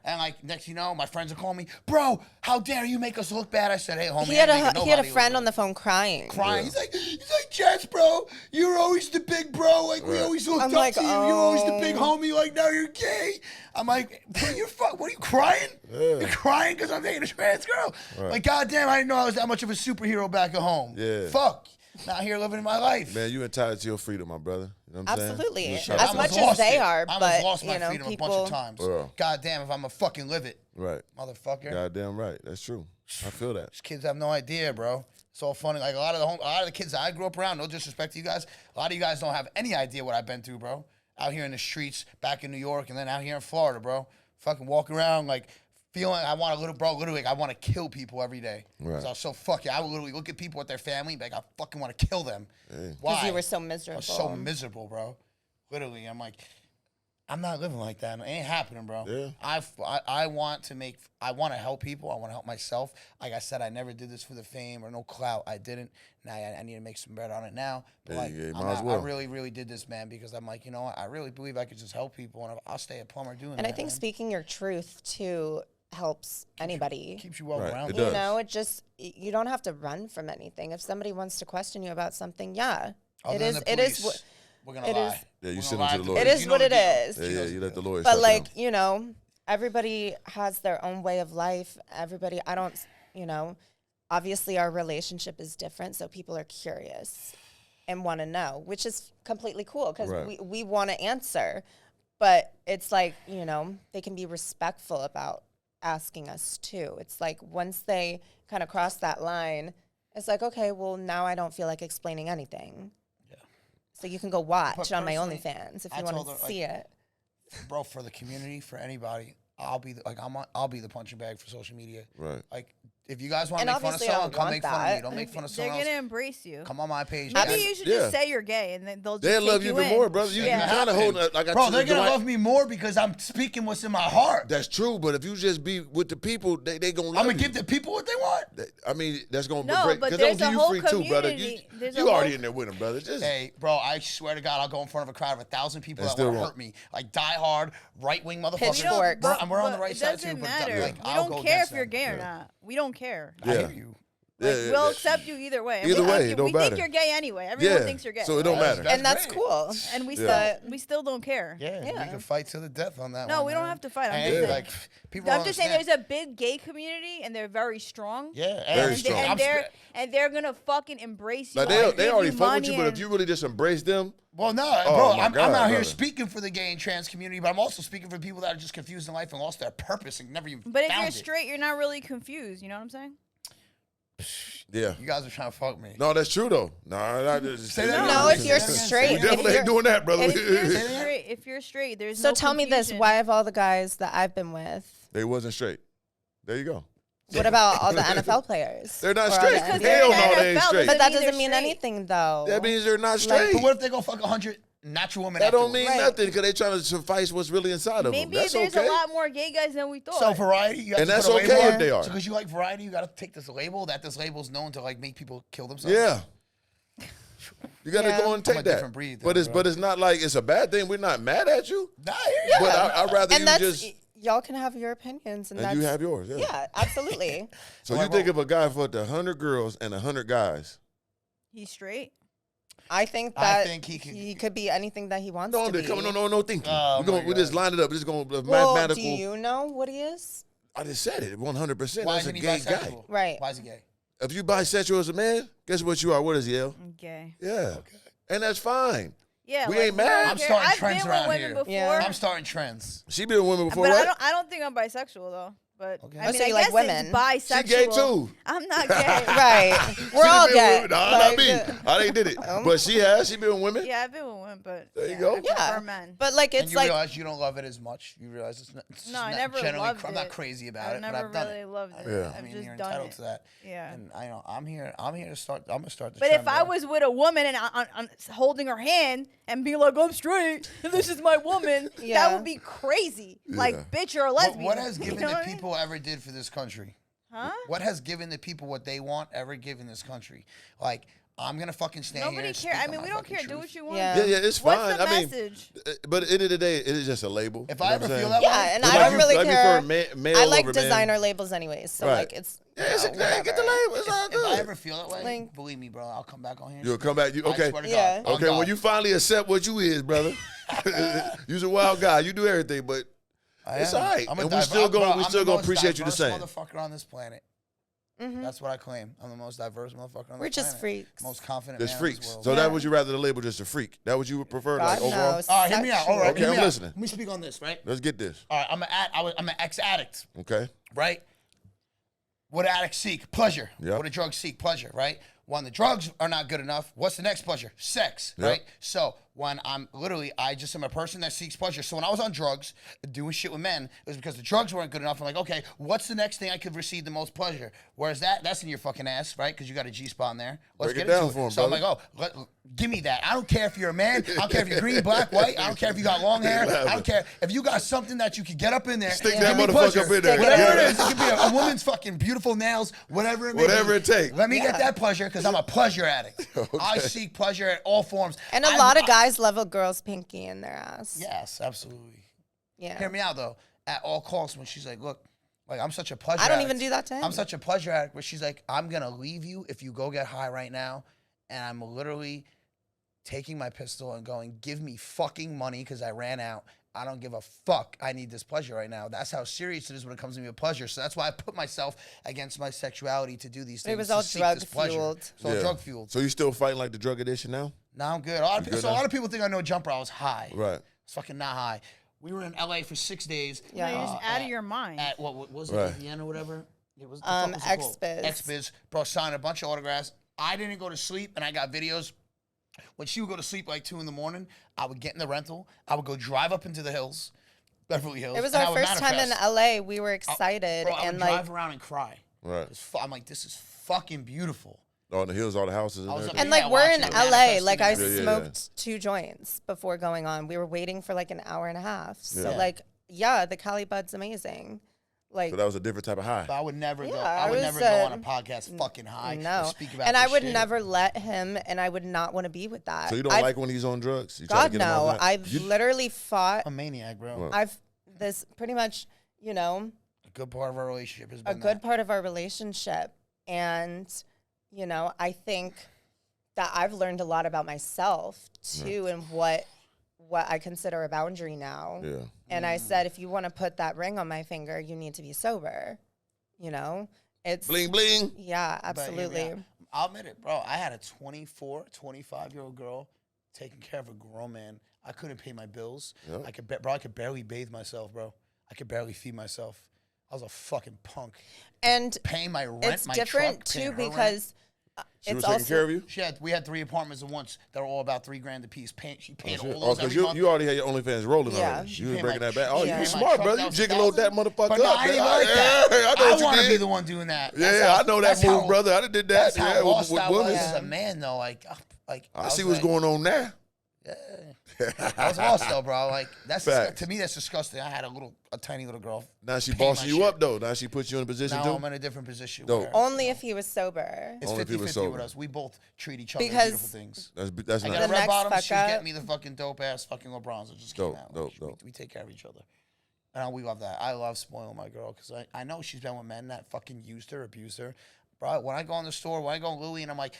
And like next you know, my friends are calling me, bro, how dare you make us look bad? I said, hey, homie. He had a friend on the phone crying. He's like, Jess, bro, you're always the big bro. Like we always looked up to you. You're always the big homie. Like now you're gay. I'm like, what are you crying? Yeah. You're crying because I'm dating a trans girl. Like, goddamn, I didn't know I was that much of a superhero back at home. Yeah. Fuck. Not here living my life. Man, you entitled to your freedom, my brother. You know what I'm Absolutely. saying? As much as they are, but I lost my freedom people... a bunch of times. God damn, if I'm a fucking live it. Right. Motherfucker. Goddamn right. That's true. I feel that. These kids have no idea, bro. It's all funny. Like a lot of the kids that I grew up around, no disrespect to you guys, a lot of you guys don't have any idea what I've been through, bro. Out here in the streets, back in New York, and then out here in Florida, bro. Fucking walking around like feeling I want literally I want to kill people every day. Right. I was so fucking, I would literally look at people with their family and be like, I fucking want to kill them. Hey. Why? Because you were so miserable. I was so miserable, bro. Literally, I'm like, I'm not living like that. It ain't happening, bro. Yeah. I want to help people. I want to help myself. Like I said, I never did this for the fame or no clout. I didn't. Now I need to make some bread on it now. But like, I really, really did this, man, because I'm like, you know what? I really believe I could just help people, and I'll stay a plumber doing that. And I think speaking your truth, too, helps anybody. Keeps you well grounded. You know, it just, you don't have to run from anything. If somebody wants to question you about something, it is. We're gonna lie. Yeah, you send them to the lawyer. It is what it is. Yeah, you let the lawyers. But like, you know, everybody has their own way of life. Everybody, obviously our relationship is different, so people are curious and want to know, which is completely cool because we want to answer. But it's like, you know, they can be respectful about asking us too. It's like once they kind of cross that line, it's like, okay, well, now I don't feel like explaining anything. Yeah. So you can go watch on my OnlyFans if you want to see it. Bro, for the community, for anybody, I'll be the punching bag for social media. Right. Like, if you guys want to make fun of someone, come make fun of me. Don't make fun of someone else. They're going to embrace you. Come on my page. Maybe you should just say you're gay, and then they'll love you even more, brother. You kind of hold like I. Bro, they're going to love me more because I'm speaking what's in my heart. That's true, but if you just be with the people, they going to love you. I'm going to give the people what they want. I mean, that's going to break. Because they don't give you free too, brother. You already in there with them, brother. Hey, bro, I swear to God, I'll go in front of a crowd of 1,000 people that want to hurt me. Like, die-hard, right-wing motherfuckers. We're on the right side, too. It doesn't matter. We don't care if you're gay or not. We don't care. I hear you. We'll accept you either way. Either way, it don't matter. We think you're gay anyway. Everyone thinks you're gay. So it don't matter. And that's cool. And we still don't care. Yeah, we can fight to the death on that one. No, we don't have to fight. I'm just saying there's a big gay community and they're very strong. Yeah, very strong. And they're going to fucking embrace you. Like they already fuck with you, but if you really just embrace them. Well, no, bro, I'm out here speaking for the gay and trans community, but I'm also speaking for people that are just confused in life and lost their purpose and never even But if you're straight, you're not really confused. You know what I'm saying? Yeah. You guys are trying to fuck me. No, that's true, though. No, if you're straight. We definitely ain't doing that, brother. If you're straight, there's no So tell me this, why have all the guys that I've been with... They wasn't straight. There you go. What about all the NFL players? They're not straight. Hell no, they ain't straight. But that doesn't mean anything, though. That means they're not straight. But what if they go fuck 100 natural women? That don't mean nothing because they're trying to suffice what's really inside of them. Maybe there's a lot more gay guys than we thought. So variety, you have and to that's put okay if they are. So because you like variety, you got to take this label. This label's known to like make people kill themselves. Yeah. You got to go and take that. Breed, but it's not like it's a bad thing. We're not mad at you. Nah, I hear you. But I'd rather you just... y'all can have your opinions, and you have yours. Yeah, yeah, absolutely. So you think if a guy fucked 100 girls and 100 guys, he's straight? I think he could be anything that he wants to be. No thinking. We just line it up. We're just going to well, mathematical. Do you know what he is? I just said it 100%. Why That's a gay guy. Right. Why is he gay? If you bisexual as a man, guess what you are? What is he, L? Gay. Yeah. Okay. And that's fine. Yeah, we ain't mad. I'm starting trends around here. Before. Yeah. I'm starting trends. She been with women before, but right? I don't think I'm bisexual though. But I mean, so you I like guess women? it's bisexual. She gay too. I'm not gay. Right. We're all gay. No, not me. I didn't did it. But she has. She been with women. Yeah, I've been with women, but there you go. I prefer men. But like it's and you like realize you don't love it as much. You realize it's no, I never loved it. I'm not crazy about it, but I've done it. I never really loved it. Yeah. I've just you're done entitled it. to that. Yeah. And I know I'm here to start. I'm gonna start the But trend. if I was with a woman and I'm holding her hand and being like, I'm straight and this is my woman, that would be crazy. Like, bitch, you're a lesbian. What has given the people ever did for this country? Huh? What has given the people what they want ever given this country? Like, I'm gonna fucking stand here. Nobody cares. I mean, we don't care. Do what you want. Yeah, it's fine. What's the message? But at the end of the day, it is just a label. If I ever feel that way, and I don't really care. Male I like designer labels anyways, so like it's. Yeah, get the label. It's all good. If I ever feel that way, believe me, bro, I'll come back on here. You'll come back. Okay. Yeah. Okay. When you finally accept what you is, brother, you're a wild guy. You do everything, but it's all right. And we still gonna appreciate you the same. Motherfucker on this planet. That's what I claim. I'm the most diverse motherfucker on this planet. We're just freaks. Most confident just man freaks. in this world. So that would you rather the label just a freak? That would you would prefer? God, like overall? No, all right, hear me out. All right, okay, I'm listening. Let me speak on this, right? Let's get this. All right, I'm an ex-addict. Okay. Right? What do addicts seek? Pleasure. Yep. What do drugs seek? Pleasure, right? When the drugs are not good enough, what's the next pleasure? Sex, right? So when I just am a person that seeks pleasure. So when I was on drugs, doing shit with men, it was because the drugs weren't good enough. I'm like, okay, what's the next thing I could receive the most pleasure? Whereas that's in your fucking ass, right? Because you got a G-spot in there. Let's Break get it down into for him, So brother. I'm like, give me that. I don't care if you're a man. I don't care if you're green, black, white. I don't care if you got long hair. I don't care if you got something that you could get up in there. Stick and that give me motherfucker pleasure. up in there. Whatever it is, it could be a woman's fucking beautiful nails, whatever it may be. Whatever it takes. Let me get that pleasure because I'm a pleasure addict. Okay. I seek pleasure at all forms. And a lot of guys love a girl's pinky in their ass. Yes, absolutely. Yeah. Hear me out though. At all costs, when she's like, look, like I'm such a pleasure I don't addict. even do that to him. I'm such a pleasure addict where she's like, I'm gonna leave you if you go get high right now. And I'm literally taking my pistol and going, give me fucking money because I ran out. I don't give a fuck. I need this pleasure right now. That's how serious it is when it comes to me with pleasure. So that's why I put myself against my sexuality to do these things. It was all drug fueled. So drug fueled. So you still fighting like the drug addiction now? No, I'm good. A lot of people think I know Jumper. I was high. Right. I was fucking not high. We were in LA for 6 days. Yeah, you're just out of your mind. At what was it? Right. Vienna or whatever. It was XBiz. XBiz. Bro, signed a bunch of autographs. I didn't go to sleep, and I got videos. When she would go to sleep like 2 in the morning, I would get in the rental. I would go drive up into the hills, Beverly Hills. It was our first time in LA. We were excited. I would drive around and cry. Right. I'm like, this is fucking beautiful. On the hills, all the houses. And like we're in LA. Like I smoked 2 joints before going on. We were waiting for like an hour and a half. So like, the Cali bud's amazing. Like, so that was a different type of high. But I would never go. I would never go on a podcast fucking high. No. Speak about and I would shit. never let him, and I would not want to be with that. So you don't like when he's on drugs? You God, no. I've literally fought. I'm a maniac, bro. I've this pretty much, a good part of our relationship has been a good part of our relationship. And, I think that I've learned a lot about myself too, and what I consider a boundary now. Yeah. And I said, if you want to put that ring on my finger, you need to be sober. It's bling bling. Yeah, absolutely. I'll admit it, bro. I had a 24, 25-year-old girl taking care of a grown man. I couldn't pay my bills. Yep. I could barely bathe myself, bro. I could barely feed myself. I was a fucking punk. And paying my rent, it's my different truck, too because she was taking care of you? We had 3 apartments at once that were all about $3,000 a piece. She paid all those because every month. you already had your OnlyFans rolling already. You was breaking that back. Oh, you smart, brother. You gigolo that motherfucker but no, up. I didn't like that. I want to be the one doing that. I know that move, brother. I did that. That's how lost I was women. as a man, though. I see what's going on now. Yeah. I was lost though, bro. Like to me, that's disgusting. I had a tiny little girl. Now she bossing you up though. Now she puts you in a position too. Now I'm in a different position. Only if he was sober. It's 50-50 with us. We both treat each other as beautiful things. That's I nice. got a red bottom. She's getting me the fucking dope ass fucking LeBrons. I just came out. Dope. We take care of each other. And we love that. I love spoiling my girl because I know she's been with men that fucking used her, abused her. Bro, when I go in the store, when I go to Louis and I'm like,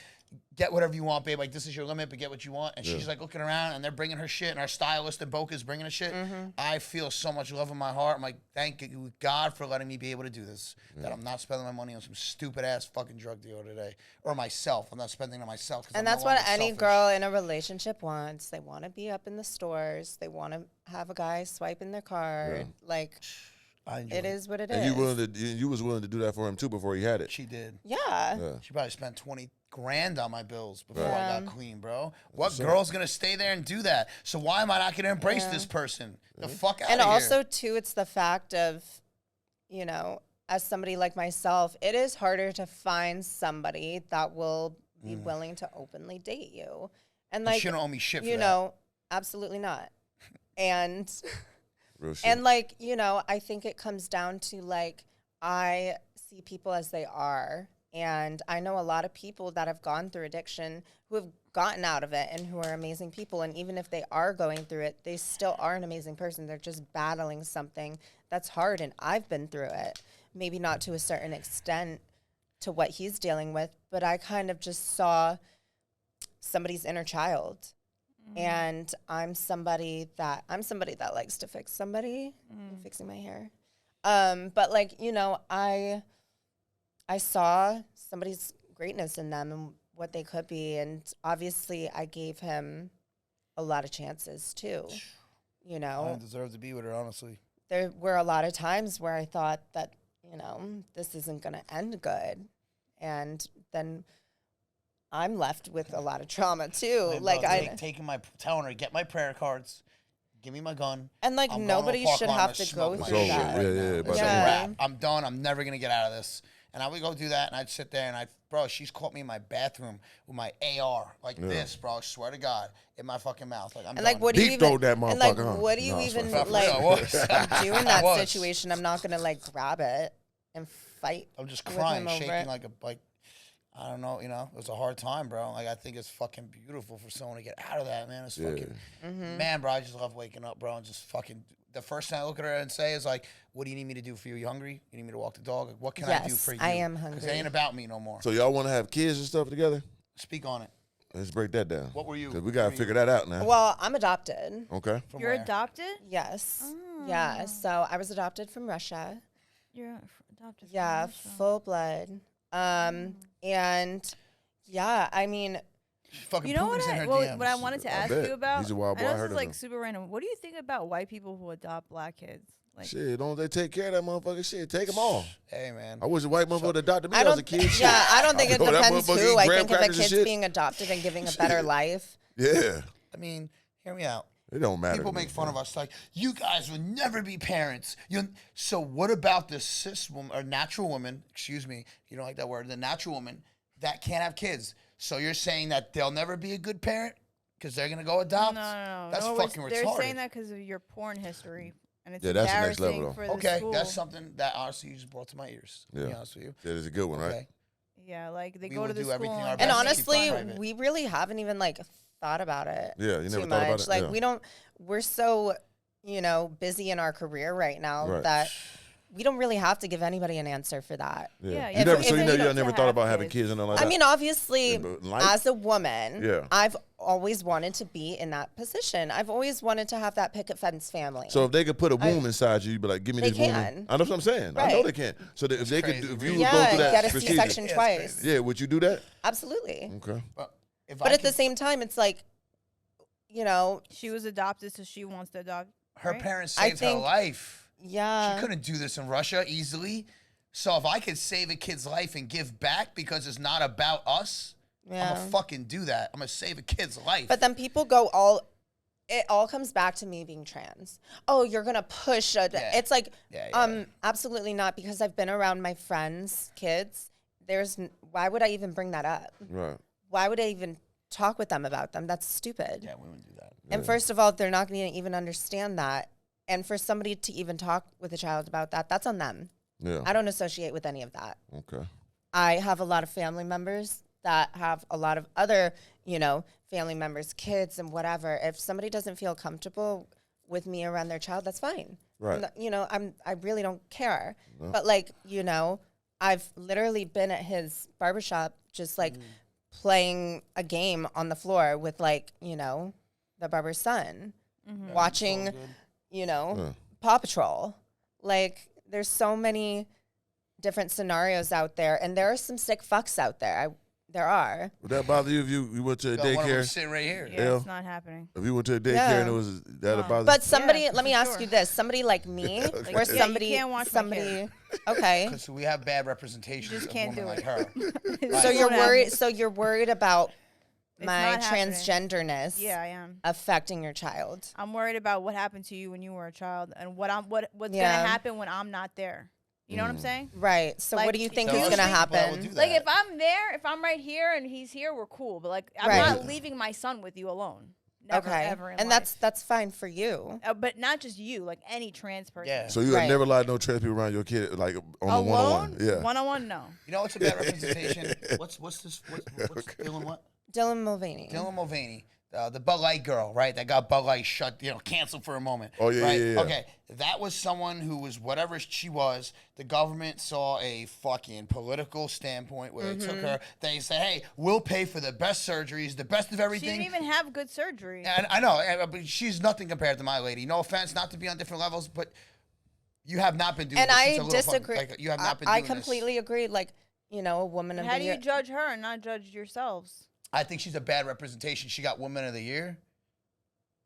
get whatever you want, babe. Like, this is your limit, but get what you want. And she's like looking around and they're bringing her shit and our stylist and Boca's bringing her shit. I feel so much love in my heart. I'm like, thank you, God, for letting me be able to do this. That I'm not spending my money on some stupid ass fucking drug dealer today. Or myself. I'm not spending it on myself. And that's what any girl in a relationship wants. They want to be up in the stores. They want to have a guy swiping their card. Like, it is what it is. And you was willing to do that for him too before he had it. She did. Yeah. She probably spent 20 grand on my bills before I got clean, bro. What girl's gonna stay there and do that? So why am I not gonna embrace this person? The fuck out of here. And also too, it's the fact of, you know, as somebody like myself, it is harder to find somebody that will be willing to openly date you. And like, you shouldn't owe me shit for you that. know, absolutely not. And Real shit. and like, you know, I think it comes down to like, I see people as they are. And I know a lot of people that have gone through addiction who have gotten out of it and who are amazing people. And even if they are going through it, they still are an amazing person. They're just battling something that's hard. And I've been through it. Maybe not to a certain extent to what he's dealing with, but I kind of just saw somebody's inner child. And I'm somebody that likes to fix somebody. I'm fixing my hair. But like, you know, I saw somebody's greatness in them and what they could be. And obviously I gave him a lot of chances too. You know, I don't deserve to be with her, honestly. There were a lot of times where I thought that, you know, this isn't going to end good. And then I'm left with a lot of trauma too. Hey, like bro, telling her, get my prayer cards, give me my gun. And like nobody should have to go through that. I'm done. I'm never gonna get out of this. And I would go do that, and I'd sit there, and bro, she's caught me in my bathroom with my AR like this, bro. I swear to God, in my fucking mouth. Like I'm and like, done. what do you even? Throw that motherfucker, and like, what do you even like? Do in that situation? I'm not gonna like grab it and fight. I'm just crying, shaking like I don't know, you know, it was a hard time, bro. Like, I think it's fucking beautiful for someone to get out of that, man. It's fucking, man, bro, I just love waking up, bro, and just fucking, the first thing I look at her and say is like, what do you need me to do for you? You hungry? You need me to walk the dog? Like, what can I do for you? I am hungry. Because it ain't about me no more. So y'all want to have kids and stuff together? Speak on it. Let's break that down. What were you? Because we got to figure that out now. Well, I'm adopted. Okay. You're adopted? Yes. Oh. Yeah, so I was adopted from Russia. You're adopted from Russia. Full blood. And yeah, I mean, fucking you know Putin's what I wanted to ask you about? He's a wild boy. I know this is like super random. What do you think about white people who adopt black kids? Like, shit, don't they take care of that motherfucker? Shit, take them all. Hey, man. I wish a white motherfucker adopted me as a kid. Yeah, I don't think it depends who. I think if a kid's being adopted and giving a better life. Yeah. I mean, hear me out. It don't matter. People make fun of us like, you guys would never be parents. So what about the cis woman, or natural woman, excuse me, you don't like that word, the natural woman that can't have kids? So you're saying that they'll never be a good parent because they're going to go adopt? No. That's fucking retarded. They're saying that because of your porn history. And it's that's the next level, though. for the okay, school. that's something that honestly you just brought to my ears. To be honest with you. That is a good one, right? Yeah, like they go to the school. And honestly, we really haven't even like thought about it. Yeah, you never too thought about much. it. Like we don't. We're so, you know, busy in our career right now that we don't really have to give anybody an answer for that. Yeah. You never thought about having kids and all that. I mean, obviously, as a woman, I've always wanted to be in that position. I've always wanted to have that picket fence family. So if they could put a womb inside you, you'd be like, give me this woman. I know what I'm saying. Right. I know they can. So that if they could, if you would go through that get a procedure, C-section twice. Yeah, would you do that? Absolutely. Okay. But at the same time, it's like, you know, she was adopted, so she wants to adopt. Her parents saved her life. Yeah. She couldn't do this in Russia easily. So if I could save a kid's life and give back because it's not about us, I'm going to fucking do that. I'm going to save a kid's life. But then people go it all comes back to me being trans. Oh, you're going to push. It's like, absolutely not, because I've been around my friends' kids. Why would I even bring that up? Right. Why would I even talk with them about them? That's stupid. Yeah, we wouldn't do that. And first of all, they're not going to even understand that. And for somebody to even talk with a child about that, that's on them. Yeah. I don't associate with any of that. Okay. I have a lot of family members that have a lot of other, you know, family members, kids and whatever. If somebody doesn't feel comfortable with me around their child, that's fine. Right. You know, I really don't care. No. But like, you know, I've literally been at his barbershop just like playing a game on the floor with like, you know, the barber's son, watching, you know, Paw Patrol. Like, there's so many different scenarios out there, and there are some sick fucks out there. There are. Would that bother you if you went to a daycare? One of them sitting right here. Yeah, it's not happening. If you went to a daycare and it was that bother. But somebody, let me ask you this: somebody like me, or somebody, you can't watch somebody, okay, because we have bad representation of a woman like her. So you're worried. So you're worried about my transgenderness. Yeah, I am. Affecting your child. I'm worried about what happened to you when you were a child, and what's gonna happen when I'm not there. You know what I'm saying? Right. So like, what do you think is going to happen? Like, if I'm there, if I'm right here and he's here, we're cool. But, like, I'm not leaving my son with you alone. Never, ever in life. That's fine for you. But not just you, like any trans person. Yeah. So you have never allowed no trans people around your kid, like on a one-on-one? Yeah. One-on-one, no. You know what's a bad representation? What's this? What's Dylan what? Dylan Mulvaney. Dylan Mulvaney. The Bud Light girl, right? That got Bud Light canceled for a moment. Oh, yeah, right? yeah. Okay, that was someone who was whatever she was. The government saw a fucking political standpoint where they took her. They said, hey, we'll pay for the best surgeries, the best of everything. She didn't even have good surgery. And I know, but she's nothing compared to my lady. No offense, not to be on different levels, but you have not been doing and this. I disagree. You have not been doing I completely agree. Like, you know, a woman of the year. How do you judge her and not judge yourselves? I think she's a bad representation. She got Woman of the Year.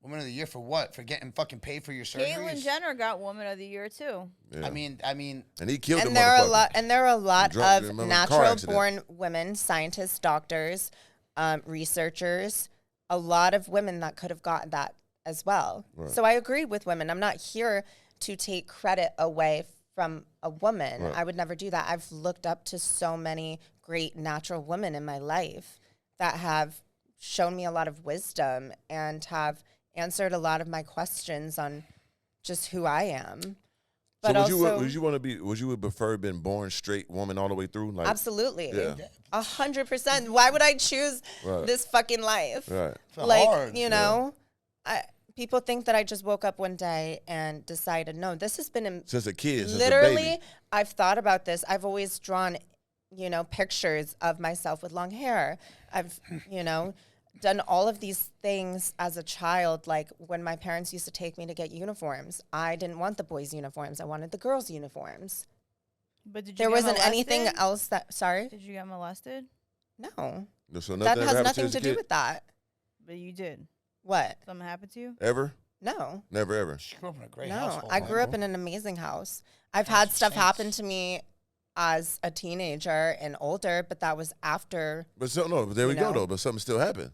Woman of the Year for what? For getting fucking paid for your surgeries? Caitlyn Jenner got Woman of the Year too. Yeah. I mean, and he killed. And there are a lot of natural-born women, scientists, doctors, researchers. A lot of women that could have gotten that as well. Right. So I agree with women. I'm not here to take credit away from a woman. Right. I would never do that. I've looked up to so many great natural women in my life that have shown me a lot of wisdom and have answered a lot of my questions on just who I am. But so would you prefer been born straight woman all the way through? Like, absolutely. 100%. Why would I choose this fucking life? Right. Like, hard, you know, people think that I just woke up one day and decided, no, this has been since a kid, literally, since a baby. I've thought about this. I've always drawn, you know, pictures of myself with long hair. I've, you know, done all of these things as a child. Like when my parents used to take me to get uniforms, I didn't want the boys' uniforms. I wanted the girls' uniforms. But did you there wasn't anything else that, sorry? Did you get molested? No. So that has nothing to do with that. But you did. What? Something happened to you? Ever? No. Never, ever. She grew up in a great household. No, I grew up in an amazing house. I've had stuff happen to me as a teenager and older, but that was after. But there we go though. But something still happened.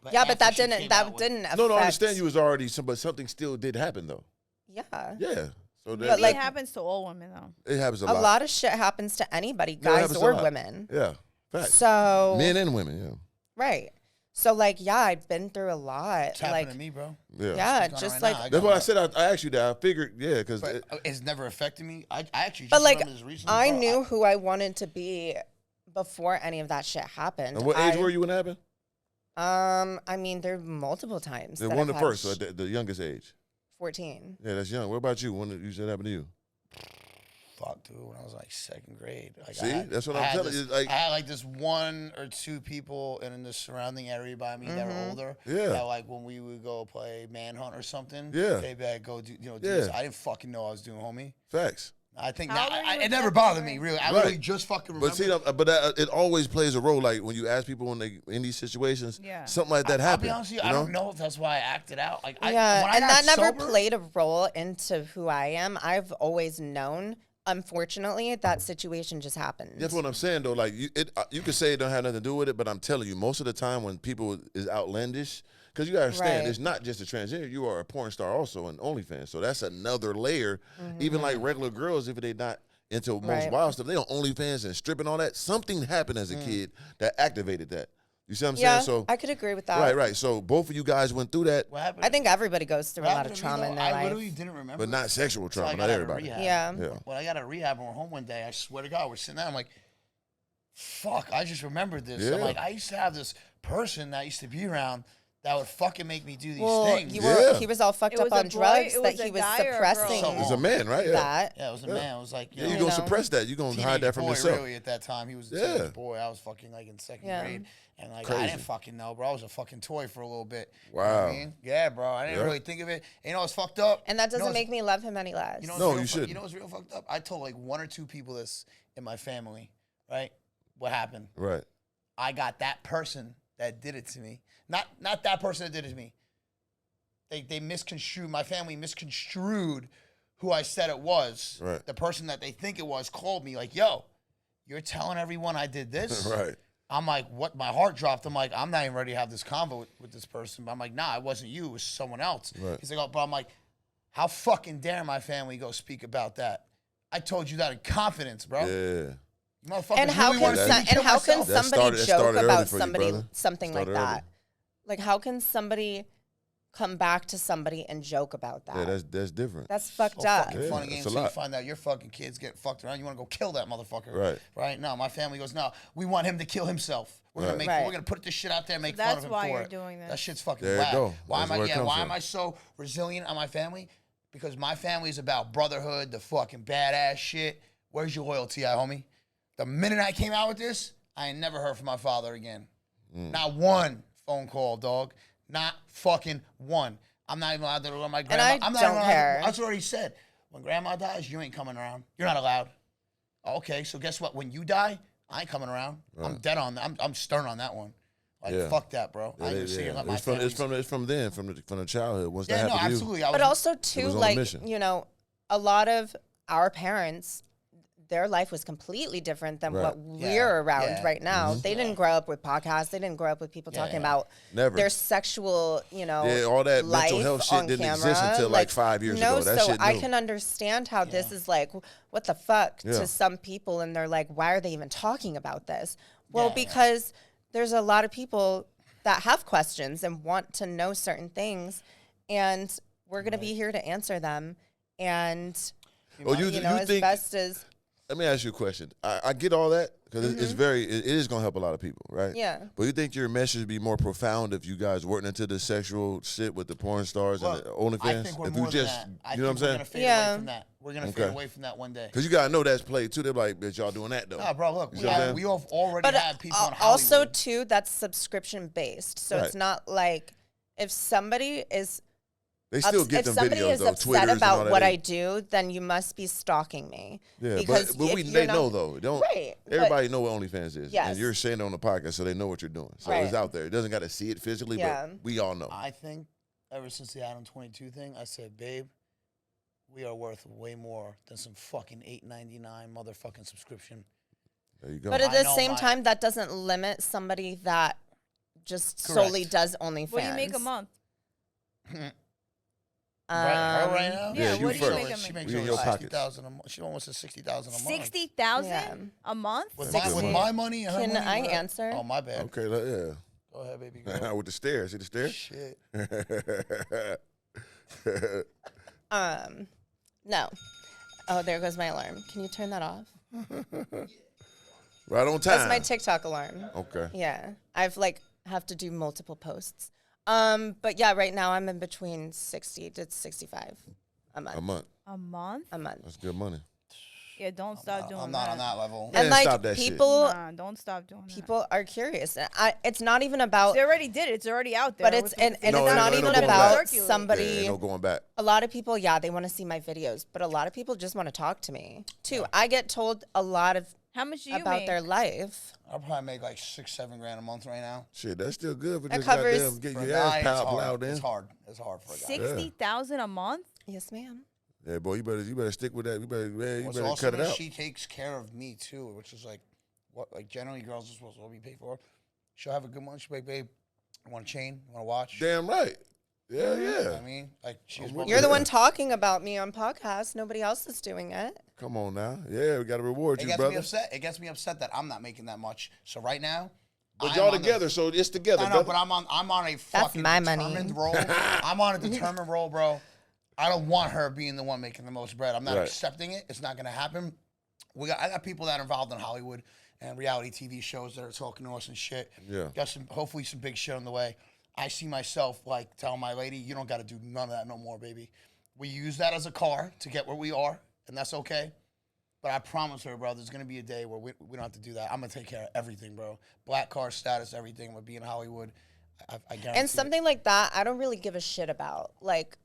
But yeah, but that didn't affect. No, I understand you was already but something still did happen though. Yeah. Yeah. So that it happens to all women though. It happens a lot. A lot of shit happens to anybody, guys or women. Yeah. Fact. So men and women, yeah. Right. So like, yeah, I've been through a lot. It's happened to me, bro. Yeah, just like that's why I said I asked you that. I figured, because it's never affected me. I actually just but like this recently, I knew who I wanted to be before any of that shit happened. And what age were you when it happened? I mean, there were multiple times. One the first, so the youngest age. 14. Yeah, that's young. What about you? When you said it happened to you? Fuck, dude, when I was like second grade. Like, see, that's what I'm telling you. Like, I had like this one or two people in the surrounding area by me that were older. Yeah. That like when we would go play manhunt or something. Yeah. They'd be like, go do, do this. I didn't fucking know I was doing, homie. Facts. I think it never bothered me, really. I literally just fucking remember. But see, it always plays a role. Like when you ask people when they in these situations, something like that happened. I'll be honest with you, I don't know if that's why I acted out. Like, and that never played a role into who I am. I've always known. Unfortunately, that situation just happened. That's what I'm saying, though. Like you could say it don't have nothing to do with it, but I'm telling you, most of the time when people is outlandish, because you gotta understand, it's not just a transgender. You are a porn star also in OnlyFans, so that's another layer. Even like regular girls, if they not into most wild stuff, they on OnlyFans and stripping all that. Something happened as a kid that activated that. You see what I'm saying? So I could agree with that. Right. So both of you guys went through that. What happened? I think everybody goes through a lot of trauma in their life. I literally didn't remember. But not sexual trauma, not everybody. Yeah. When I got out of rehab and we're home one day, I swear to God, we're sitting there, I'm like, fuck, I just remembered this. I'm like, I used to have this person that I used to be around that would fucking make me do these things. He was all fucked up on drugs that he was suppressing. It was a man, right? Yeah, it was a man. It was like, you're going to suppress that. You're going to hide that from yourself. Really, at that time, he was a teenage boy. I was fucking like in second grade. And like, I didn't fucking know, bro. I was a fucking toy for a little bit. Wow. You know what I mean? Yeah, bro. I didn't really think of it. And, you know, it's fucked up. And that doesn't make me love him any less. You shouldn't. You know what's real fucked up? I told like 1 or 2 people this in my family, right? What happened? Right. I got that person that did it to me. Not that person that did it to me. They misconstrued, my family misconstrued who I said it was. Right. The person that they think it was called me like, yo, you're telling everyone I did this? Right. I'm like, what? My heart dropped. I'm like, I'm not even ready to have this convo with this person. But I'm like, nah, it wasn't you. It was someone else. Right. He's like, oh, but I'm like, how fucking dare my family go speak about that? I told you that in confidence, bro. Yeah. And how can somebody joke about something like that? Like, how can somebody come back to somebody and joke about that? Yeah, that's different. That's fucked up. Fucking funny game. So you find out your fucking kids get fucked around. You want to go kill that motherfucker, right? No, my family goes, no, we want him to kill himself. We're gonna put this shit out there and make fun of him for it. That's why you're doing this. That shit's fucking there whack. You go. Why am I so resilient on my family? Because my family is about brotherhood, the fucking badass shit. Where's your loyalty at, homie? The minute I came out with this, I ain't never heard from my father again. Not one phone call, dog. Not fucking one. I'm not even allowed to go to my grandma. And I don't care. That's what I already said. When grandma dies, you ain't coming around. You're not allowed. Okay, so guess what? When you die, I ain't coming around. I'm dead on that. I'm stern on that one. Like, fuck that, bro. I ain't see it let my family. It's from then, from the childhood. Once that happened absolutely. To but also, too, like, you know, a lot of our parents, their life was completely different than what we're around right now. They didn't grow up with podcasts. They didn't grow up with people talking about their sexual, you know, all that mental health shit didn't exist until like 5 years ago. That so shit I can understand how this is like, what the fuck to some people, and they're like, why are they even talking about this? Well, because there's a lot of people that have questions and want to know certain things, and we're gonna be here to answer them. And you know, as think, best as. Let me ask you a question. I get all that because it is going to help a lot of people, right? Yeah. But you think your message would be more profound if you guys weren't into the sexual shit with the porn stars and the OnlyFans? I think we're if more you just, than that. You know what I'm saying? We're going to fade away from that one day. Because you got to know that's played too. They're like, bitch, y'all doing that though. Nah, bro, look, we have already had people on Hollywood. Also, too, that's subscription based. So it's not like if somebody is... They still get them videos, though. If somebody is upset about what I do, then you must be stalking me. Yeah, because but they know, though. Everybody know what OnlyFans is. Yes. And you're saying it on the podcast, so they know what you're doing. So it's out there. It doesn't got to see it physically, but we all know. I think ever since the Adam 22 thing, I said, babe, we are worth way more than some fucking $8.99 motherfucking subscription. There you go. But at the same time, that doesn't limit somebody that just solely does OnlyFans. What do you make a month? Right now? Yeah, what do you make? She makes over 60,000 a month. She almost says 60,000 a month. 60,000 a month? With my money and her Can money, I answer? Oh, my bad. Okay, yeah. Go ahead, baby. Go. With the stairs. See the stairs? Shit. No. Oh, there goes my alarm. Can you turn that off? Right on time. That's my TikTok alarm. Okay. Yeah. I've have to do multiple posts. But yeah, right now I'm in between 60 to 65 a month. A month. A month? A month. That's good money. Yeah, don't stop doing that. I'm not on that level. And stop that people, shit. Don't stop doing that. People are curious. It's not even about. They already did it. It's already out there. But it's not even about somebody. Yeah, no going back. A lot of people, they want to see my videos, but a lot of people just want to talk to me too. Yeah. I get told a lot of how much do you about make? Their life. I'll probably make like $6-7 grand a month right now. Shit, that's still good for that just covers, goddamn get your ass plowed in. It's hard. It's hard for a guy. 60,000 a month? Yes, ma'am. Yeah, boy, you better stick with that. You better also cut it out. She takes care of me too, which is like what generally girls are supposed to be paid for. She'll have a good month. She'll be like, babe, I want a chain, I want a watch. Damn right. Yeah, yeah. You know I mean, like you're the one talking about me on podcasts. Nobody else is doing it. Come on now. Yeah, we got to reward you, brother. It gets me upset that I'm not making that much. So right now, but y'all together, so it's together. I know, but I'm on a fucking determined roll. I'm on a determined roll, bro. I don't want her being the one making the most bread. I'm not accepting it. It's not going to happen. I got people that are involved in Hollywood and reality TV shows that are talking to us and shit. Yeah. Got hopefully some big shit on the way. I see myself like telling my lady, you don't got to do none of that no more, baby. We use that as a car to get where we are, and that's okay. But I promise her, bro, there's going to be a day where we don't have to do that. I'm going to take care of everything, bro. Black card status, everything. I'm going to be in Hollywood. I guarantee And something like that, I don't really give a shit about. Like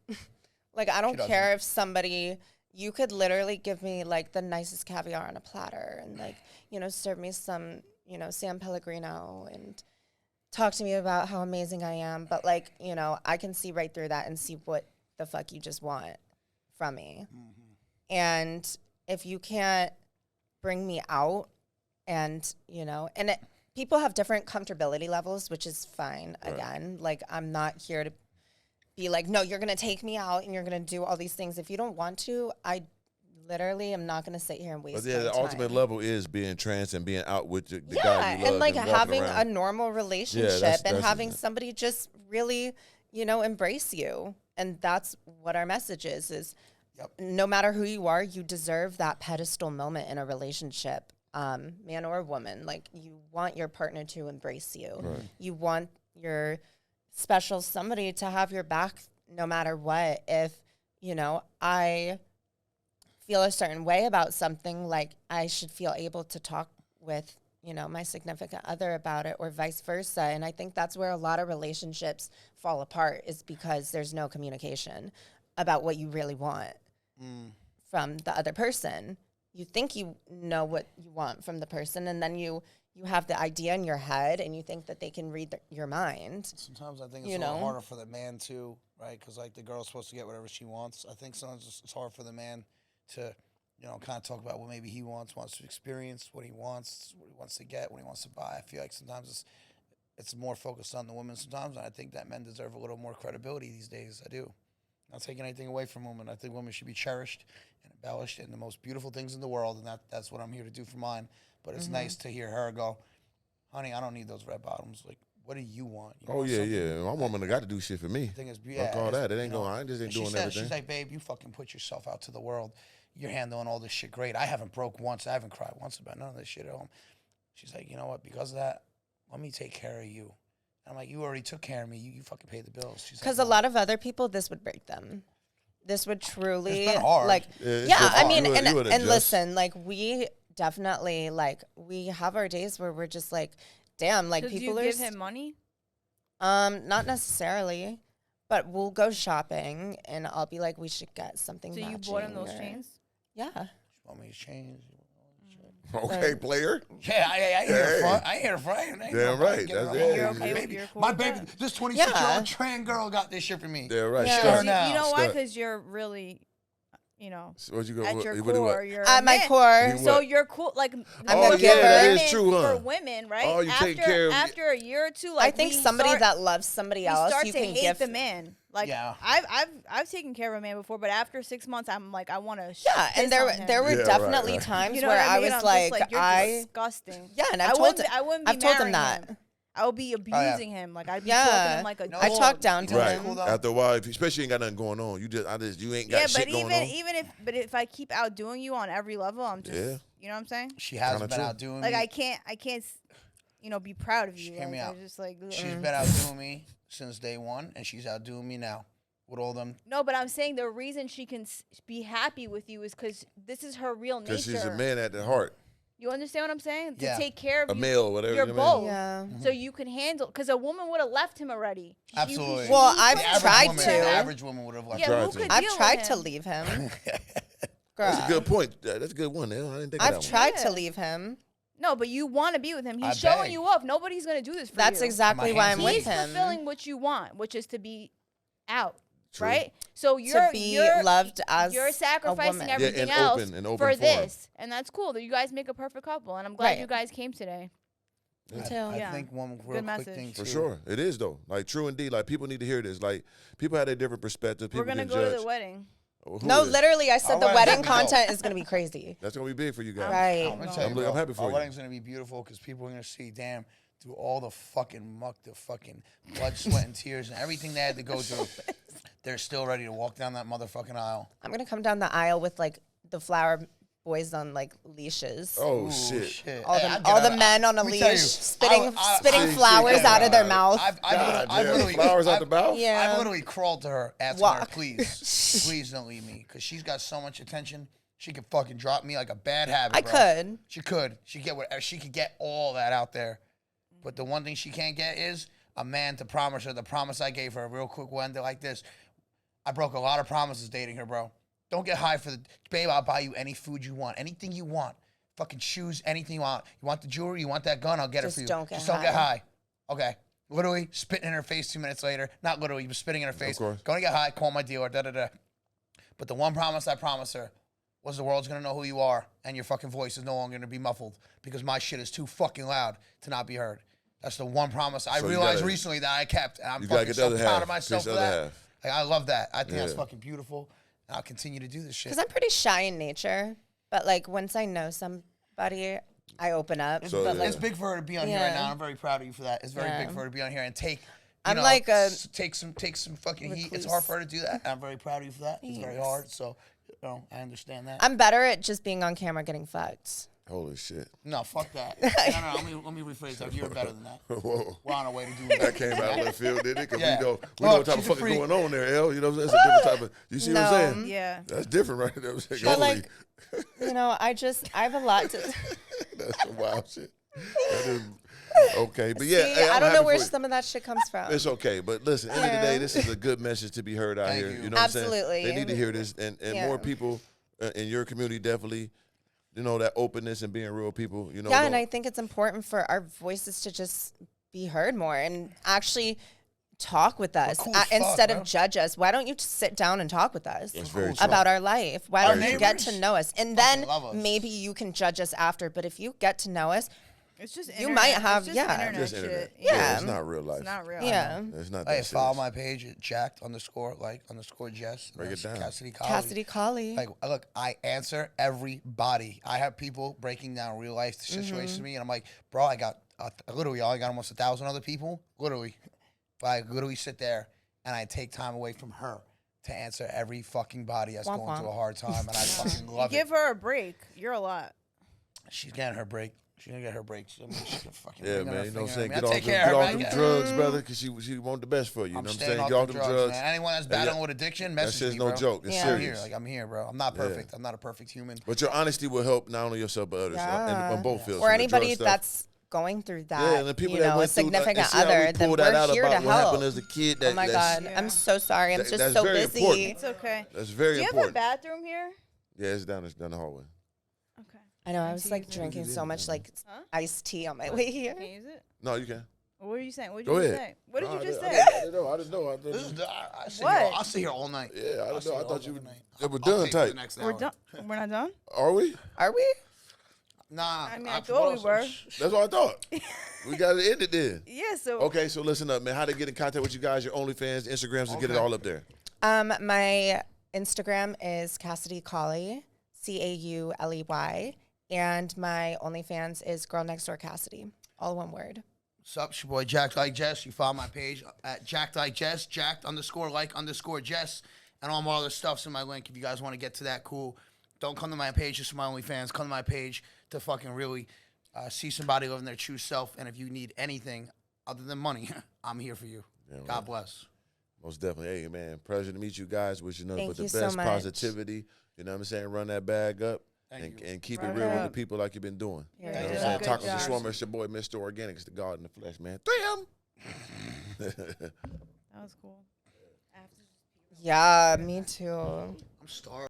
I don't care if somebody, you could literally give me like the nicest caviar on a platter and like, you know, serve me some, you know, San Pellegrino and talk to me about how amazing I am. But like, you know, I can see right through that and see what the fuck you just want from me. Mm-hmm. And if you can't bring me out and, you know, and people have different comfortability levels, which is fine. Right. Again, like I'm not here to be like, no, you're going to take me out and you're going to do all these things. If you don't want to, I literally am not going to sit here and waste the time. ultimate level is being trans and being out with the guy you love. And like having around. a normal relationship and having somebody just really, you know, embrace you. And that's what our message is no matter who you are, you deserve that pedestal moment in a relationship, man or woman. Like you want your partner to embrace you. Right. You want your special somebody to have your back no matter what. If, you know, I feel a certain way about something, like I should feel able to talk with, you know, my significant other about it or vice versa. And I think that's where a lot of relationships fall apart is because there's no communication about what you really want from the other person. You think you know what you want from the person, and then you have the idea in your head, and you think that they can read your mind. Sometimes I think it's a little harder for the man too, right? Because like the girl's supposed to get whatever she wants. I think sometimes it's hard for the man to, you know, kind of talk about what maybe he wants to experience, what he wants to get, what he wants to buy. I feel like sometimes it's more focused on the woman sometimes, and I think that men deserve a little more credibility these days. I do. Not taking anything away from women. I think women should be cherished and embellished and the most beautiful things in the world, and that's what I'm here to do for mine. But it's nice to hear her go, honey, I don't need those red bottoms. Like, what do you want? You want My woman got to do shit for me. I think it's Fuck all that. It ain't going. I just ain't doing everything. She's like, babe, you fucking put yourself out to the world. You're handling all this shit great. I haven't broke once. I haven't cried once about none of this shit at home. She's like, you know what? Because of that, let me take care of you. I'm like, you already took care of me. You fucking paid the bills. Because a lot of other people, this would break them. This would truly, it's been hard. like, I mean, and listen, like, we definitely, like, we have our days where we're just like, damn, like, people are. Do you give him money? Not necessarily, but we'll go shopping, and I'll be like, we should get something. So you bought him those chains? Yeah. You want me to change? Okay, player. Yeah, I hear it front. I hear it front. Damn right. That's it. You're okay with your My baby, this 26-year-old trans girl got this shit for me. Damn right. Yeah. You know why? Because you're really, you know, so you go, at your core, you're at my core. So you're cool. Like, I'm a giver. That is true, huh? For women, right? Oh, you take care of after a year or two. Like, I think somebody that loves somebody else, you can give the man. Like, I've taken care of a man before, but after 6 months, I'm like, I want to. Yeah, and there were definitely times where I was like, you're disgusting. Yeah, and I've told him that. I would be abusing him. Like, I'd be talking to him like a dog. I talked down to him. Right. After a while, especially you ain't got nothing going on. You ain't got shit going on. But if I keep outdoing you on every level, I'm just, you know what I'm saying? She has been outdoing me. Like, I can't, you know, be proud of you. Hear me out. Just like, she's been outdoing me since day one, and she's outdoing me now with all them. No, but I'm saying the reason she can be happy with you is because this is her real nature. Because she's a man at the heart. You understand what I'm saying? Yeah. To take care of a male, whatever. You're both. Yeah. So you can handle, because a woman would have left him already. Absolutely. Well, I've tried to. The average woman would have left him. I've tried to leave him. That's a good point. That's a good one. I didn't think of that I've tried to leave him. No, but you want to be with him. He's showing you off. Nobody's going to do this for you. That's exactly why I'm with him. He's fulfilling what you want, which is to be out. True. Right? So you're loved as you're sacrificing everything else for this. And that's cool. You guys make a perfect couple, and I'm glad you guys came today. I think one real quick thing too. For sure. It is though. Like true indeed. Like people need to hear this. Like people had a different perspective. People We're gonna go to the wedding. No, literally, I said the wedding content is gonna be crazy. That's gonna be big for you guys. Right. I'm happy for you. Our wedding's gonna be beautiful because people are gonna see, damn, through all the fucking muck, the fucking blood, sweat, and tears, and everything they had to go through. They're still ready to walk down that motherfucking aisle. I'm gonna come down the aisle with like the flower boys on like leashes. Oh, Ooh, shit. All the men on a leash, spitting flowers out of their mouth. I've literally flowers out the mouth. Yeah. I've literally crawled to her, asking her, please don't leave me, because she's got so much attention. She could fucking drop me like a bad habit. She could. She could get all that out there. But the one thing she can't get is a man to promise her the promise I gave her. Real quick, we'll end it like this. I broke a lot of promises dating her, bro. Don't get high for the babe. I'll buy you any food you want, anything you want. Fucking shoes, anything you want. You want the jewelry? You want that gun? I'll get it for you. Just don't get high. Okay. Literally spitting in her face 2 minutes later. Not literally, but spitting in her face. Going to get high. Call my dealer. But the one promise I promised her was the world's going to know who you are, and your fucking voice is no longer going to be muffled because my shit is too fucking loud to not be heard. That's the one promise I realized recently that I kept, and I'm fucking so proud of myself for that. Like, I love that. I think that's fucking beautiful, and I'll continue to do this shit. Because I'm pretty shy in nature, but like once I know somebody, I open up. It's big for her to be on here right now. I'm very proud of you for that. It's very big for her to be on here and take take some fucking heat. It's hard for her to do that. I'm very proud of you for that. It's very hard, so I understand that. I'm better at just being on camera getting fucked. Holy shit. No, fuck that. No, let me rephrase that. You're better than that. Whoa. We're on our way to doing that. That came out of left field, didn't it? Because we know what type of fucking going on there, L. You know what I'm saying? It's a different type of, you see what I'm saying? Yeah. That's different right there. But like, I have a lot to. That's some wild shit. That is, okay, but yeah. See, I don't know where some of that shit comes from. It's okay, but listen, end of the day, this is a good message to be heard out here. You know what I'm saying? Absolutely. They need to hear this, and more people in your community definitely, that openness and being real people, Yeah, and I think it's important for our voices to just be heard more and actually talk with us instead of judge us. Why don't you just sit down and talk with us about our life? Why don't you get to know us? And then maybe you can judge us after. But if you get to know us, it's just you might have internet shit. Yeah, it's not real life. It's not real. Yeah, it's not. Hey, follow my page at _Jess. Break it down. _𝐶𝐐. Like, look, I answer everybody. I have people breaking down real life situations to me, and I'm like, bro, I got literally I got almost 1,000 other people. Literally, but I literally sit there and I take time away from her to answer every fucking body that's going through a hard time, and I fucking love it. Give her a break. You're a lot. She's getting her break. She's gonna get her breaks. I mean, she's gonna fucking man, you know what I'm saying? Get off them them drugs, brother, because she want the best for you. You know what I'm saying? Get off them drugs. Man. Anyone that's battling with addiction, message me, bro. That's just no joke. It's serious. I'm here, bro. I'm not perfect. I'm not a perfect human. But your honesty will help not only yourself but others on both fields. Or anybody that's going through that. Yeah, and the people that went a significant through, other, then we're here to help. What happened as a kid. Oh my God, I'm so sorry. I'm just so busy. Important. It's okay. That's very important. Do you have a bathroom here? Yeah, it's down the hallway. Okay. I know. I was like drinking so much like iced tea on my way here. Can you use it? No, you can. What were you saying? What did Go you ahead. say? What did you just say? I just know. I'll sit here all night. Yeah, I don't know. I thought you were done tight. We're done. We're not done? Are we? Are we? Nah. I mean, I thought we were. That's what I thought. We got to end it then. Yeah, so. Okay, so listen up, man. How to get in contact with you guys, your OnlyFans, Instagrams, and get it all up there. My Instagram is 𝐶𝐐, CAULEY, and my OnlyFans is Girl Next Door Cassidy, all one word. What's up? It's your boy Jacked Like Jess. You follow my page at Jacked Like Jess, Jacked_like_Jess, and all my other stuff's in my link. If you guys want to get to that, cool. Don't come to my page just for my OnlyFans. Come to my page to fucking really see somebody living their true self. And if you need anything other than money, I'm here for you. Yeah, God bless. Most definitely. Hey, man, pleasure to meet you guys. Wishing nothing but the best so positivity. You know what I'm saying? Run that bag up. And keep it real with the people like you've been doing. You know what I'm saying? Tacos and Shawarma, it's your boy, Mr. Organik. It's the God in the flesh, man. That was cool. Yeah, me too. I'm starving.